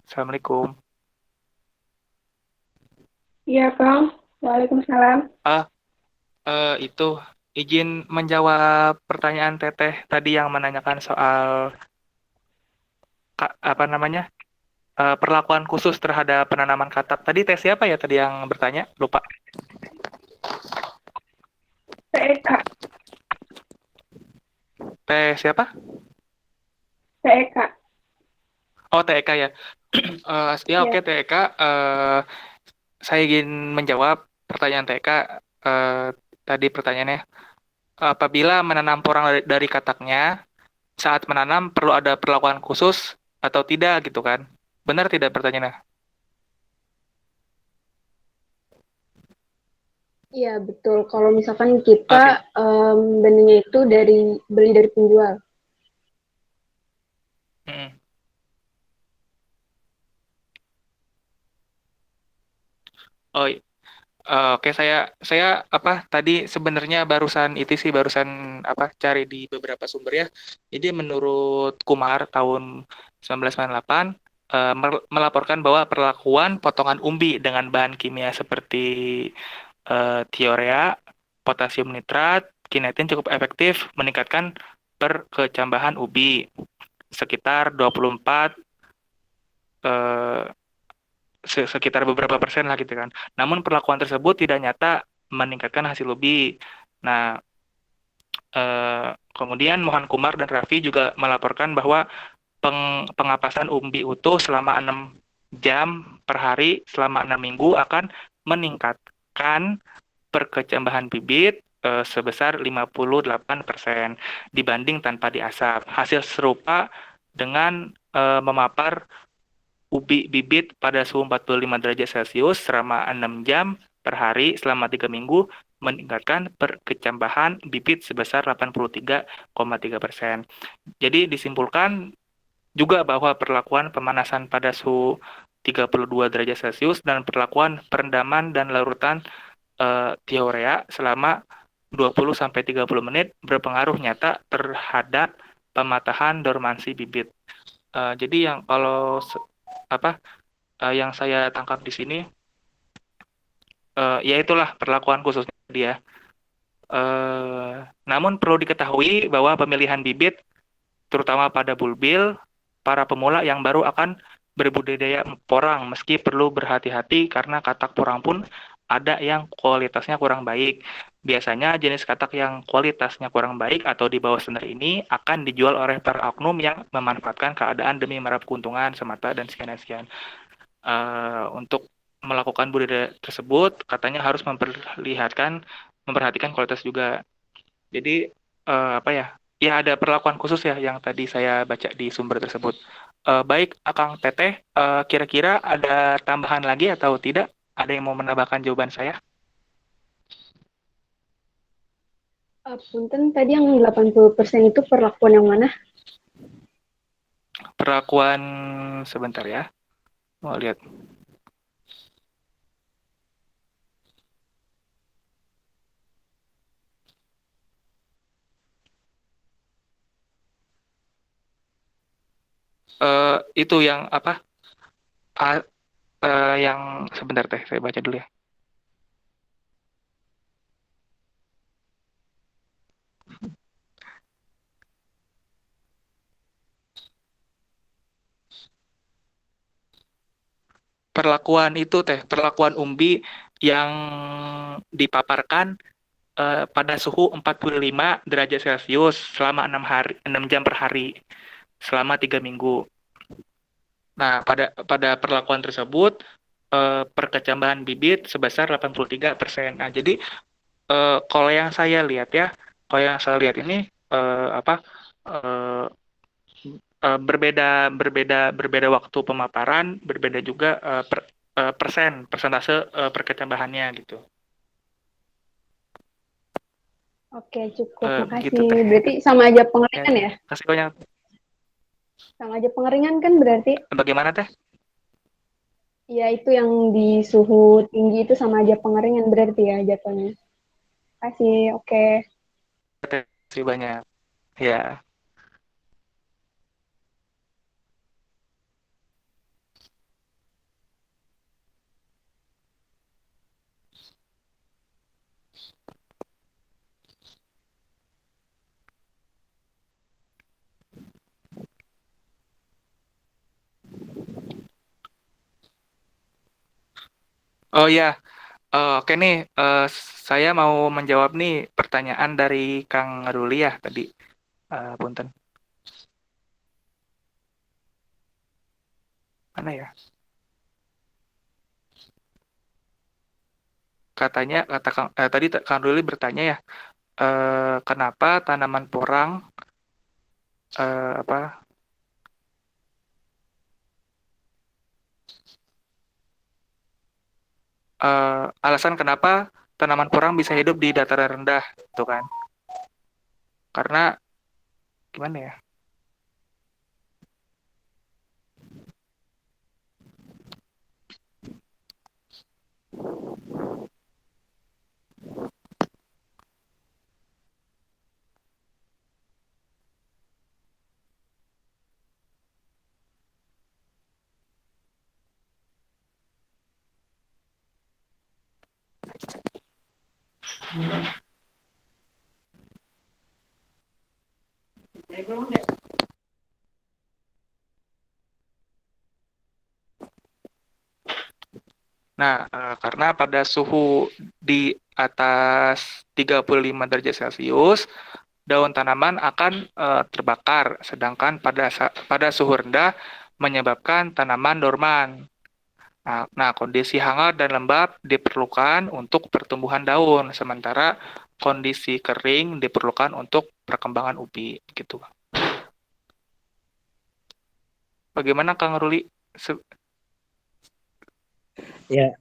E: Assalamualaikum.
A: Iya, Kang. Waalaikumsalam.
E: Itu izin menjawab pertanyaan Teteh tadi yang menanyakan soal apa namanya perlakuan khusus terhadap penanaman katak. Tadi Teh siapa ya tadi yang bertanya? Lupa.
A: TEK.
E: Teh siapa?
A: TEK.
E: Oh, TEK ya. Ya oke
A: Ya.
E: TEK. Saya ingin menjawab pertanyaan TEK. Tadi pertanyaannya, apabila menanam porang dari kataknya, saat menanam perlu ada perlakuan khusus atau tidak gitu kan? Benar tidak pertanyaannya?
H: Iya, betul. Kalau misalkan kita
E: Oke.
H: benihnya itu beli dari penjual.
E: Mm. Oh, oke, saya apa tadi sebenarnya barusan apa cari di beberapa sumber ya. Jadi menurut Kumar tahun 1998 melaporkan bahwa perlakuan potongan umbi dengan bahan kimia seperti thiourea, potasium nitrat, kinetin cukup efektif meningkatkan perkecambahan ubi sekitar 24 eh, sekitar beberapa persen lah gitu kan. Namun perlakuan tersebut tidak nyata meningkatkan hasil ubi. Nah, kemudian Mohan Kumar dan Raffi juga melaporkan bahwa pengapasan umbi utuh selama 6 jam per hari selama 6 minggu akan meningkatkan perkecambahan bibit sebesar 58% dibanding tanpa diasap. Hasil serupa dengan memapar ubi bibit pada suhu 45 derajat Celcius selama 6 jam per hari selama 3 minggu meningkatkan perkecambahan bibit sebesar 83,3%. Jadi disimpulkan juga bahwa perlakuan pemanasan pada suhu 32 derajat Celcius dan perlakuan perendaman dan larutan thiourea selama 20-30 menit berpengaruh nyata terhadap pematahan dormansi bibit. Jadi yang kalau yang saya tangkap di sini ya itulah perlakuan khususnya dia. Namun perlu diketahui bahwa pemilihan bibit terutama pada bulbil para pemula yang baru akan berbudidaya porang meski perlu berhati-hati karena katak porang pun ada yang kualitasnya kurang baik. Biasanya jenis katak yang kualitasnya kurang baik atau di bawah standar ini akan dijual oleh para oknum yang memanfaatkan keadaan demi meraup keuntungan semata dan sekian-sekian. Untuk melakukan budidaya tersebut katanya harus memperhatikan kualitas juga. Jadi apa ya? Ya ada perlakuan khusus ya yang tadi saya baca di sumber tersebut. Baik, Akang Teteh, kira-kira ada tambahan lagi atau tidak? Ada yang mau menambahkan jawaban saya?
H: Punten, tadi yang 80% itu perlakuan yang mana?
E: Perlakuan sebentar ya. Mau lihat. Itu yang apa? Yang sebentar teh, saya baca dulu ya. Perlakuan itu teh, perlakuan umbi yang dipaparkan pada suhu 45 derajat Celcius selama 6 jam per hari selama 3 minggu. Nah, pada perlakuan tersebut perkecambahan bibit sebesar 83%. Nah, jadi kalau yang saya lihat ya, ini berbeda waktu pemaparan, berbeda juga persentase perkecambahannya gitu.
H: Oke, cukup. Makasih.
E: Gitu teh.
H: Berarti sama aja pengeringan ya?
E: Kasih banyak.
H: Sama aja pengeringan kan berarti?
E: Bagaimana teh?
H: Ya, itu yang di suhu tinggi itu sama aja pengeringan berarti ya jatuhnya. Kasih, oke.
E: Terima kasih banyak. Ya. Oh ya, oke nih, saya mau menjawab nih pertanyaan dari Kang Ruli ya tadi. Punten. Mana ya? Tadi Kang Ruli bertanya ya, kenapa tanaman porang apa alasan kenapa tanaman porang bisa hidup di dataran rendah, gitu kan? Karena gimana ya? Nah, karena pada suhu di atas 35 derajat Celcius, daun tanaman akan terbakar, sedangkan pada suhu rendah menyebabkan tanaman dorman. Nah, kondisi hangat dan lembab diperlukan untuk pertumbuhan daun, sementara kondisi kering diperlukan untuk perkembangan ubi, gitu. Bagaimana Kang Ruli?
I: Ya,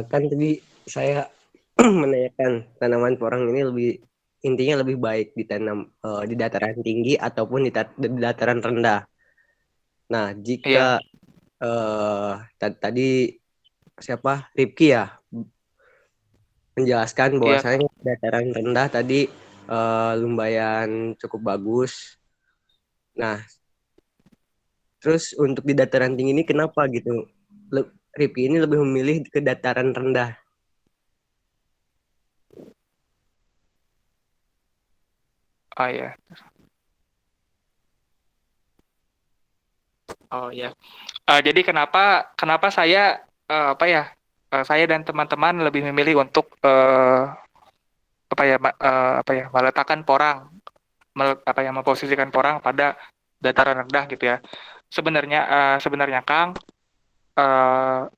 I: kan tadi saya menanyakan tanaman porang ini intinya lebih baik ditanam di dataran tinggi ataupun di dataran rendah. Nah, jika
E: Iya,
I: tadi siapa Ripki ya menjelaskan
E: iya Kang.
I: bahwasanya dataran rendah tadi lumayan cukup bagus. Nah, terus untuk di dataran tinggi ini kenapa gitu? Ripki ini lebih memilih ke dataran rendah.
E: Oh ya, oh ya. Jadi kenapa kenapa saya apa ya? Saya dan teman-teman lebih memilih untuk apa ya meletakkan porang, apa ya memposisikan porang pada dataran rendah gitu ya. Sebenarnya Kang,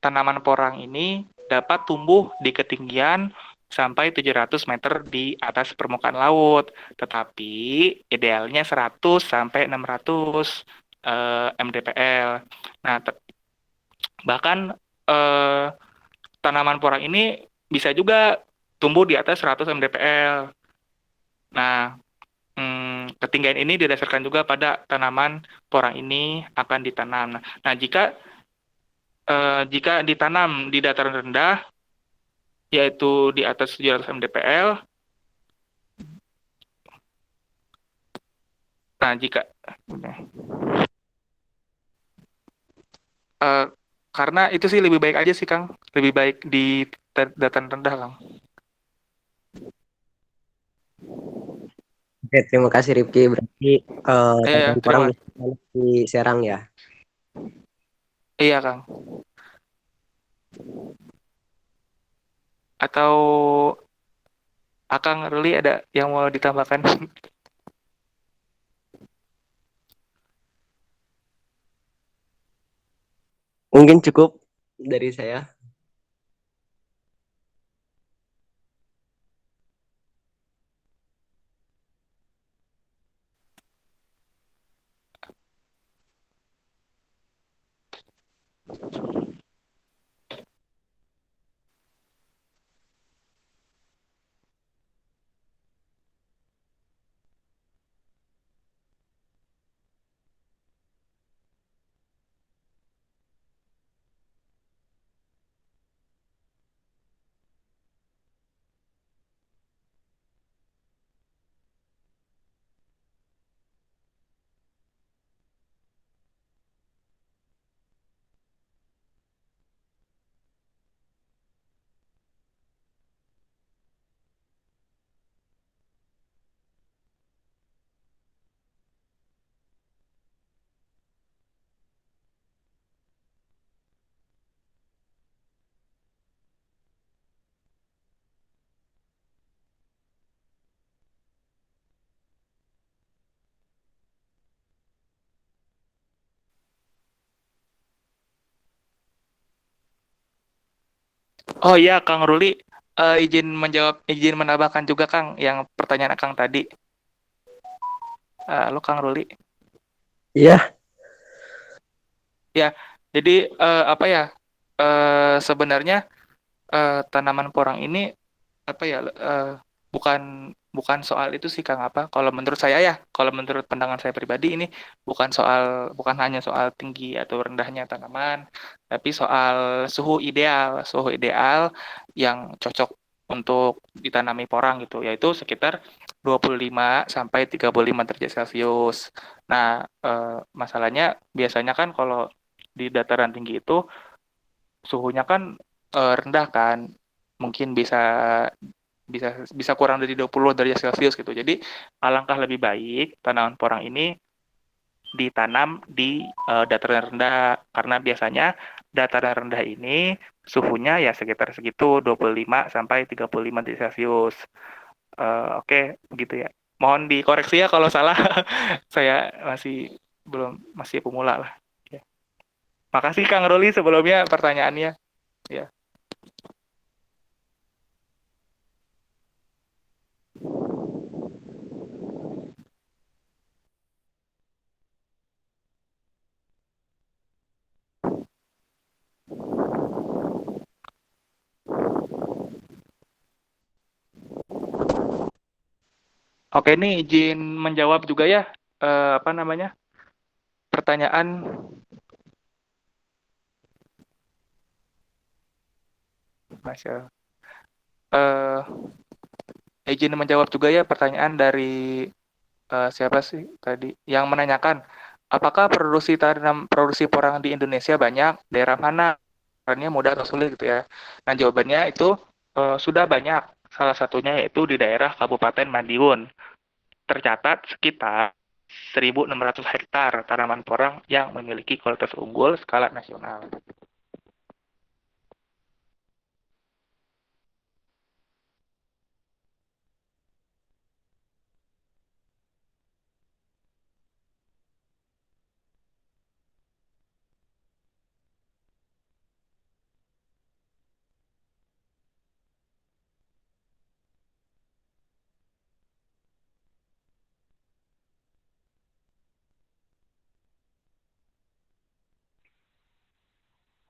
E: tanaman porang ini dapat tumbuh di ketinggian sampai 700 meter di atas permukaan laut, tetapi idealnya 100 sampai 600 mdpl. Nah, bahkan eh, tanaman porang ini bisa juga tumbuh di atas 100 mdpl. Nah, ketinggian ini didasarkan juga pada tanaman porang ini akan ditanam. Nah, jika ditanam di dataran rendah, yaitu di atas 700 mdpl, nah eh, karena itu sih lebih baik aja sih Kang, lebih baik di dataran rendah Kang.
I: Oke, terima kasih Ripki. Berarti
E: Iya,
I: tanaman porang
E: terima
I: bisa ditanam di Serang ya.
E: iya Kang. Atau Akang Ruli ada yang mau ditambahkan?
I: Mungkin cukup dari saya.
E: Oh iya, Kang Ruli, izin menambahkan juga Kang yang pertanyaan Kang tadi. Lo Kang Ruli.
I: Iya.
E: Ya, jadi apa ya? Sebenarnya tanaman porang ini apa ya? Bukan bukan soal itu sih Kang apa? Kalau menurut saya ya, kalau menurut pandangan saya pribadi ini bukan hanya soal tinggi atau rendahnya tanaman, tapi soal suhu ideal yang cocok untuk ditanami porang gitu, yaitu sekitar 25 sampai 35 derajat Celcius. Nah, masalahnya biasanya kan kalau di dataran tinggi itu suhunya kan rendah kan, mungkin bisa bisa bisa kurang dari 20 derajat Celcius gitu. Jadi alangkah lebih baik tanaman porang ini ditanam di dataran rendah karena biasanya dataran rendah ini suhunya ya sekitar segitu 25 sampai 35 derajat Celcius. Oke, begitu ya. Mohon dikoreksi ya kalau salah. Saya masih pemula lah. Ya. Makasih Kang Ruli sebelumnya pertanyaannya. Ya. Oke, ini izin menjawab juga ya, apa namanya, pertanyaan. Masya izin menjawab juga ya pertanyaan dari siapa sih tadi yang menanyakan, apakah produksi porang di Indonesia banyak, daerah mana, caranya mudah atau sulit gitu ya. Nah, jawabannya itu sudah banyak. Salah satunya yaitu di daerah Kabupaten Madiun. Tercatat sekitar 1.600 hektar tanaman porang yang memiliki kualitas unggul skala nasional.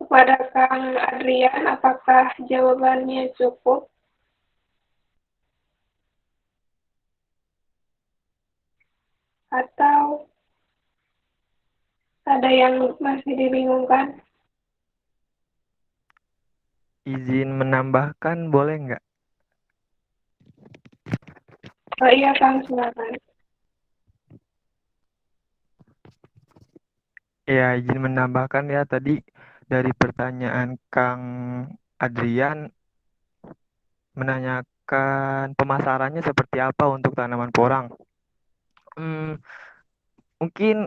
A: Kepada Kang Adrian, apakah jawabannya cukup? Atau ada yang masih dibingungkan?
C: Izin menambahkan boleh nggak?
A: Oh iya Kang, silakan.
C: Ya, izin menambahkan ya tadi dari pertanyaan Kang Adrian menanyakan pemasarannya seperti apa untuk tanaman porang. Mungkin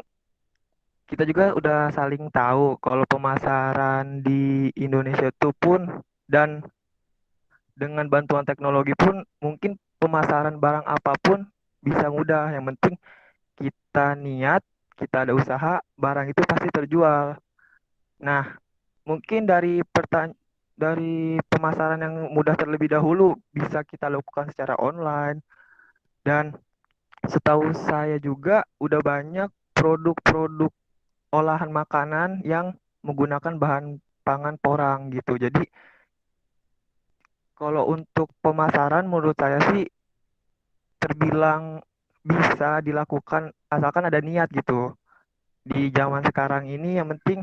C: kita juga udah saling tahu kalau pemasaran di Indonesia itu pun dan dengan bantuan teknologi pun mungkin pemasaran barang apapun bisa mudah. Yang penting kita niat, kita ada usaha, barang itu pasti terjual. Nah, mungkin dari pemasaran yang mudah terlebih dahulu bisa kita lakukan secara online dan setahu saya juga udah banyak produk-produk olahan makanan yang menggunakan bahan pangan porang gitu. Jadi kalau untuk pemasaran menurut saya sih terbilang bisa dilakukan asalkan ada niat gitu. Di zaman sekarang ini yang penting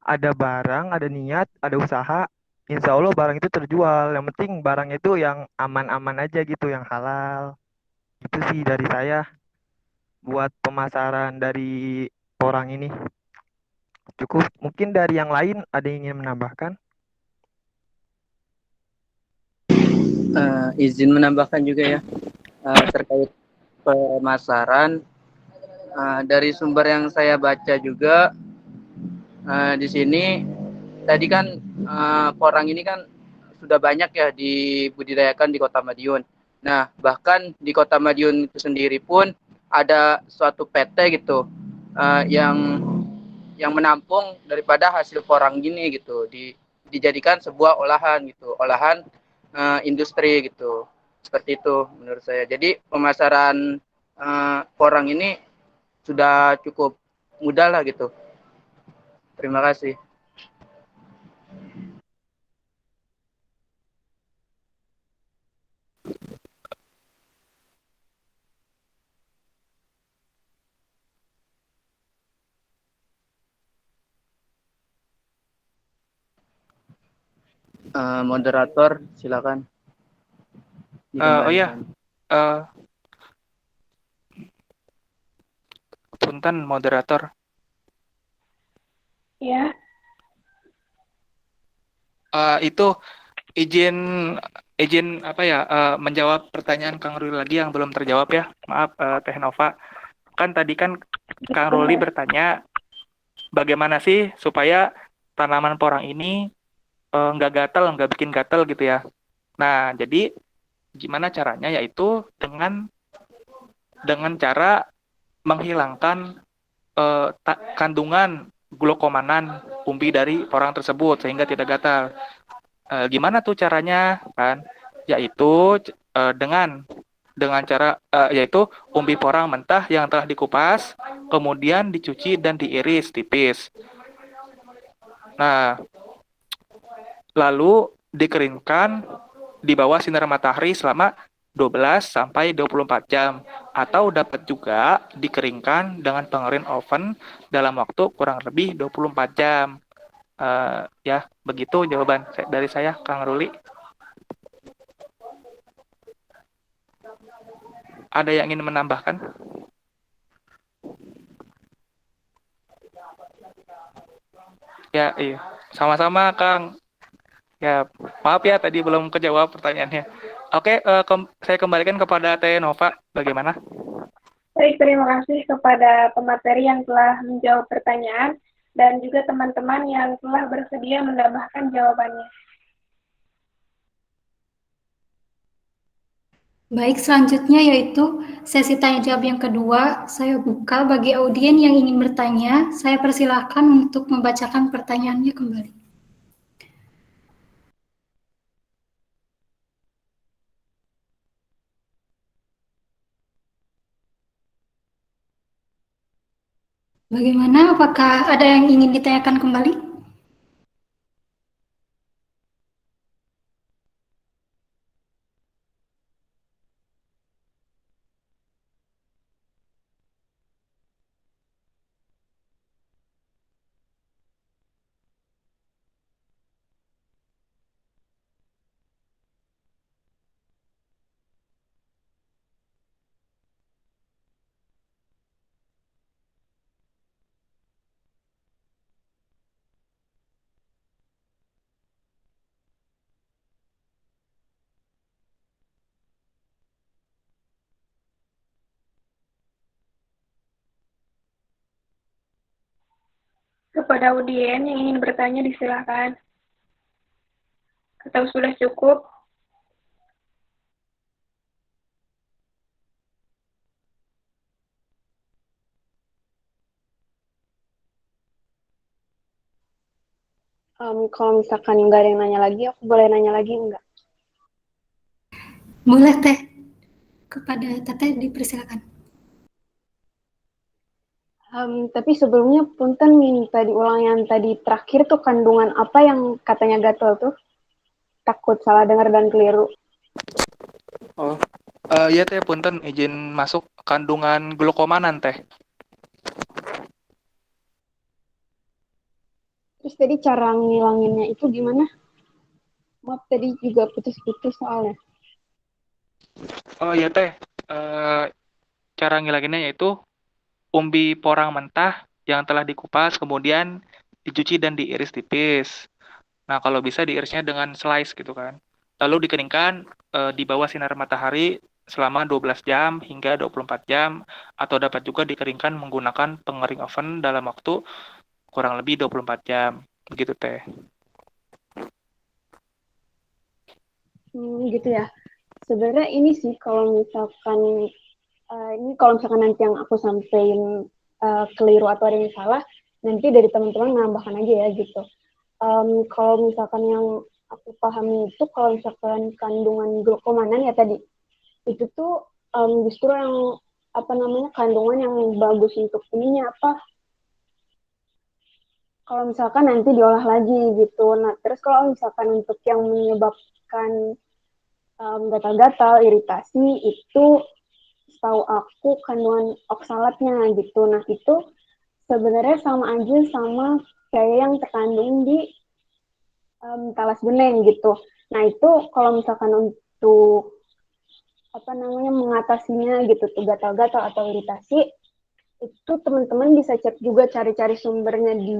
C: ada barang, ada niat, ada usaha, insya Allah barang itu terjual. Yang penting barang itu yang aman-aman aja gitu, yang halal. Itu sih dari saya buat pemasaran dari porang ini. Cukup. Mungkin dari yang lain ada yang ingin menambahkan?
D: Izin menambahkan juga ya terkait pemasaran. Dari sumber yang saya baca juga di sini tadi kan porang ini kan sudah banyak ya dibudidayakan di Kota Madiun. Nah, bahkan di Kota Madiun itu sendiri pun ada suatu PT gitu yang menampung daripada hasil porang gini gitu dijadikan sebuah olahan gitu, olahan industri gitu. Seperti itu menurut saya. Jadi pemasaran porang ini sudah cukup mudah lah gitu. Terima kasih. Moderator, silakan
E: Oh iya,
D: dikembalikan.
E: punten moderator.
A: Ya,
E: Itu izin izin apa ya menjawab pertanyaan Kang Ruli lagi yang belum terjawab ya. Maaf Teh Nova. Kan tadi kan Kang Ruli
A: benar.
E: bertanya bagaimana sih supaya tanaman porang ini nggak gatal, nggak bikin gatal gitu ya. Nah, jadi gimana caranya yaitu dengan cara menghilangkan kandungan glukomanan umbi dari porang tersebut sehingga tidak gatal. Gimana tuh caranya kan? Yaitu dengan cara yaitu umbi porang mentah yang telah dikupas, kemudian dicuci dan diiris tipis. Nah, lalu dikeringkan di bawah sinar matahari selama 12 sampai 24 jam atau dapat juga dikeringkan dengan pengering oven dalam waktu kurang lebih 24 jam. Ya, begitu jawaban dari saya, Kang Ruli. Ada yang ingin menambahkan? Ya, iya. Sama-sama, Kang. Ya, maaf ya tadi belum kejawab pertanyaannya. Oke, saya kembalikan kepada Teh Nova. Bagaimana?
A: Baik, terima kasih kepada pemateri yang telah menjawab pertanyaan dan juga teman-teman yang telah bersedia menambahkan jawabannya.
B: Baik, selanjutnya yaitu sesi tanya jawab yang kedua. Saya buka bagi audien yang ingin bertanya. Saya persilahkan untuk membacakan pertanyaannya kembali. Bagaimana? Apakah ada yang ingin ditanyakan kembali?
A: Kepada audien yang ingin bertanya, disilakan. Atau sudah cukup?
H: Kalau misalkan nggak ada yang nanya lagi, aku boleh nanya lagi nggak?
B: Boleh, Teh. Kepada Teteh dipersilakan.
H: Tapi sebelumnya punten minta diulang yang tadi terakhir tuh kandungan apa yang katanya gatel tuh? Takut salah dengar dan keliru.
E: Oh, ya Teh, punten izin masuk kandungan glukomanan Teh.
H: Terus tadi cara ngilanginnya itu gimana? Maaf tadi juga putus-putus soalnya.
E: Oh ya Teh, cara ngilanginnya yaitu umbi porang mentah yang telah dikupas kemudian dicuci dan diiris tipis. Nah, kalau bisa diirisnya dengan slice gitu kan. Lalu dikeringkan di bawah sinar matahari selama 12 jam hingga 24 jam atau dapat juga dikeringkan menggunakan pengering oven dalam waktu kurang lebih 24 jam. Begitu Teh.
H: Gitu ya. Sebenarnya ini sih kalau misalkan ini kalau misalkan nanti yang aku sampaikan keliru atau ada yang salah, nanti dari teman-teman menambahkan aja ya gitu. Kalau misalkan yang aku pahami itu kalau misalkan kandungan glukomanan ya tadi itu tuh justru yang apa namanya kandungan yang bagus untuk ininya apa kalau misalkan nanti diolah lagi gitu. Nah terus kalau misalkan untuk yang menyebabkan gatal-gatal iritasi itu setahu aku kandungan oksalatnya gitu. Nah itu sebenarnya sama aja sama kayak yang terkandung di talas bening gitu. Nah itu kalau misalkan untuk apa namanya mengatasinya gitu tuh gatal-gatal atau iritasi itu teman-teman bisa cek juga cari-cari sumbernya di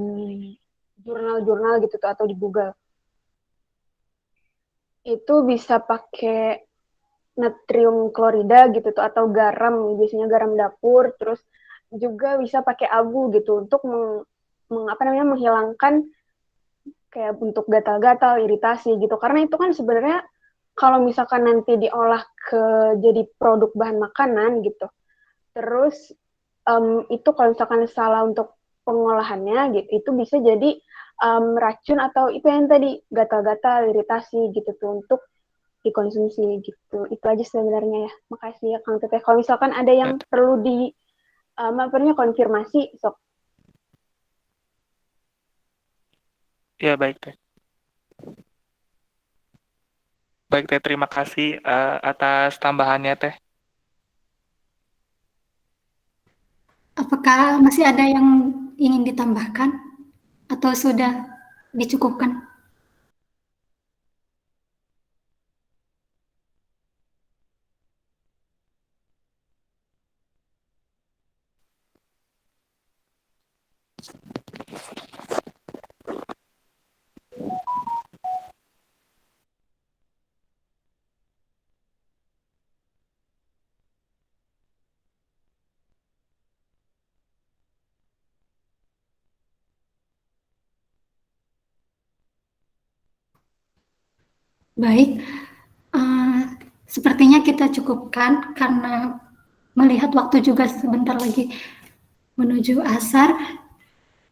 H: jurnal-jurnal gitu tuh atau di Google. Itu bisa pakai natrium klorida gitu tuh atau garam, biasanya garam dapur, terus juga bisa pakai abu gitu untuk apa namanya menghilangkan kayak bentuk gatal-gatal, iritasi gitu. Karena itu kan sebenarnya kalau misalkan nanti diolah ke jadi produk bahan makanan gitu, terus itu kalau misalkan salah untuk pengolahannya gitu, itu bisa jadi racun atau itu yang tadi gatal-gatal, iritasi gitu tuh untuk dikonsumsi gitu. Itu aja sebenarnya ya. Makasih ya Kang Teteh. Kalau misalkan ada yang perlu di konfirmasi, sok.
E: Ya, baik, Teh. Baik, Teh. Terima kasih atas tambahannya, Teh.
B: Apakah masih ada yang ingin ditambahkan atau sudah dicukupkan? Baik, sepertinya kita cukupkan karena melihat waktu juga sebentar lagi menuju asar.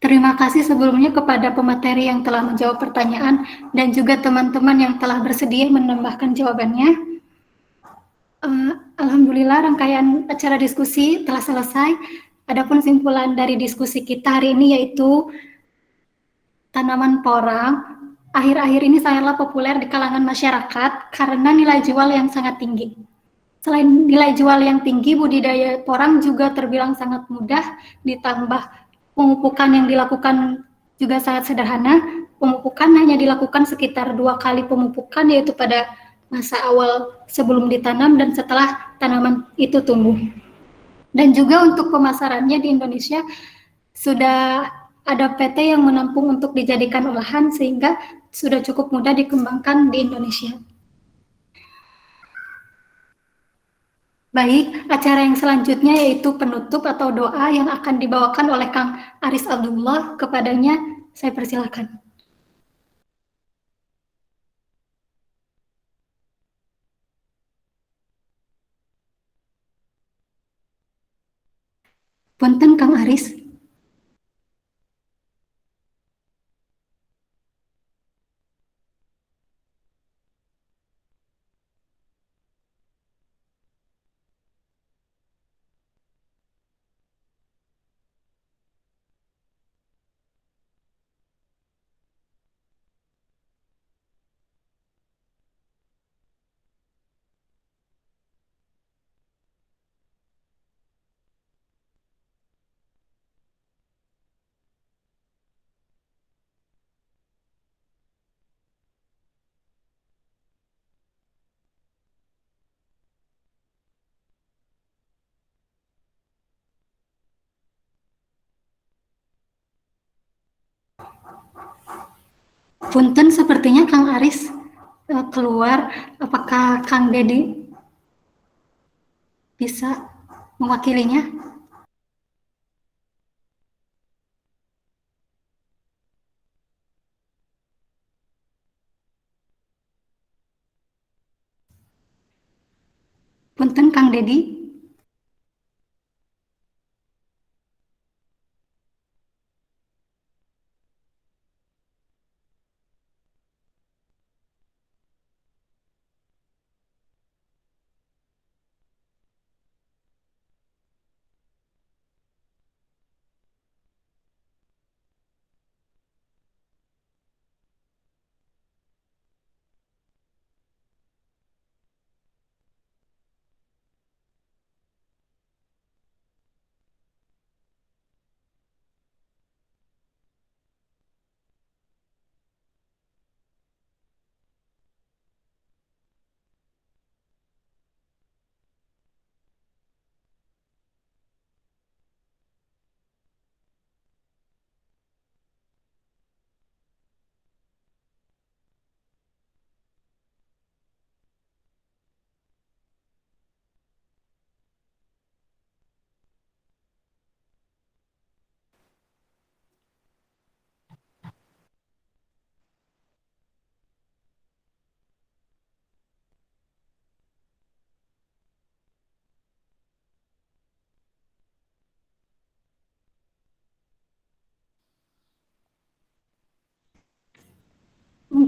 B: Terima kasih sebelumnya kepada pemateri yang telah menjawab pertanyaan dan juga teman-teman yang telah bersedia menambahkan jawabannya. Alhamdulillah rangkaian acara diskusi telah selesai. Adapun simpulan dari diskusi kita hari ini yaitu tanaman porang akhir-akhir ini sangatlah populer di kalangan masyarakat karena nilai jual yang sangat tinggi. Selain nilai jual yang tinggi, budidaya porang juga terbilang sangat mudah, ditambah pemupukan yang dilakukan juga sangat sederhana. Pemupukan hanya dilakukan sekitar 2 kali pemupukan, yaitu pada masa awal sebelum ditanam dan setelah tanaman itu tumbuh. Dan juga untuk pemasarannya di Indonesia sudah ada PT yang menampung untuk dijadikan olahan sehingga sudah cukup mudah dikembangkan di Indonesia. Baik, acara yang selanjutnya yaitu penutup atau doa yang akan dibawakan oleh Kang Aris Abdullah. Kepadanya saya persilakan. Punten Kang Aris. Punten sepertinya Kang Aris keluar. Apakah Kang Dedi bisa mewakilinya? Punten Kang Dedi.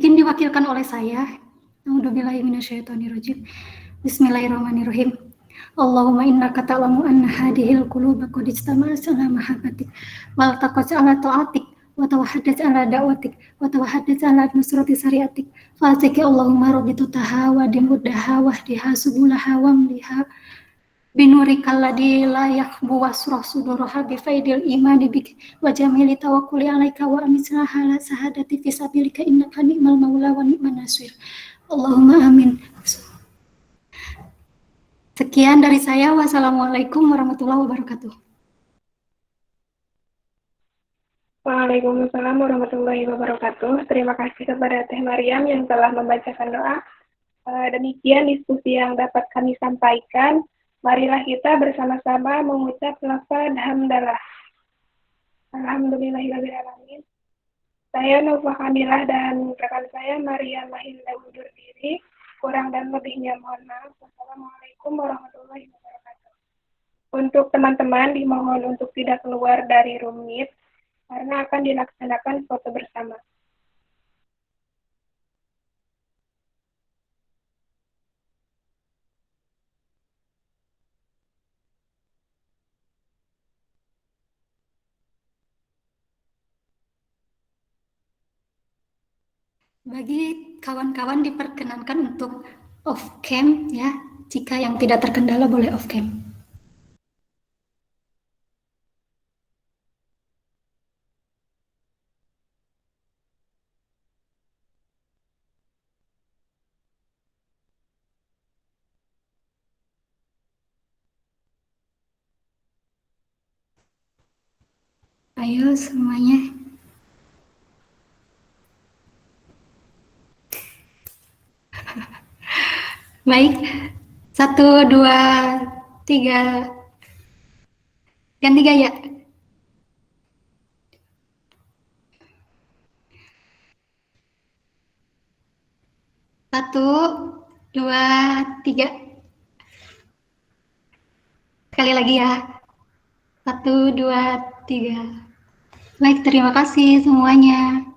B: mungkin diwakilkan oleh saya. A'udzubillahiminasyaitonirrajim. Bismillahirrahmanirrahim. Allahumma innaka ta'lamu anna hadhil quluba qad ijtama'at ala mahabbatik wal taqat ala ta'atik wa tawahhadat ala da'watik wa tawahhadat ala nusrati syariatik fatiki Allahumma rabbitu taha wa dimuddaha wa hdiha subulaha wa mliha binurikal ladzi la yakhbu wasrah suduraha bi faidil imani bik wa jamili tawakkuli alaika wa amisraha la sahadati fi sabilika innaka ni'mal maula wa ni'man nasir. Allahumma amin. Sekian dari saya. Wassalamualaikum warahmatullahi wabarakatuh.
A: Waalaikumsalam warahmatullahi wabarakatuh. Terima kasih kepada Teh Maryam yang telah membacakan doa. Demikian diskusi yang dapat kami sampaikan. Marilah kita bersama-sama mengucap lafaz hamdalah. Alhamdulillahirrahmanirrahim. Saya Nova Kamilah dan rekan saya Maryam Mahilda undur diri. Kurang dan lebihnya mohon maaf. Wassalamualaikum warahmatullahi wabarakatuh. Untuk teman-teman dimohon untuk tidak keluar dari room meet karena akan dilaksanakan foto bersama.
B: Bagi kawan-kawan diperkenankan untuk off cam ya. Jika yang tidak terkendala boleh off cam. Ayo semuanya. Baik, 1, 2, 3. Yang 3 ya. 1, 2, 3. Sekali lagi ya. 1, 2, 3. Baik, terima kasih semuanya.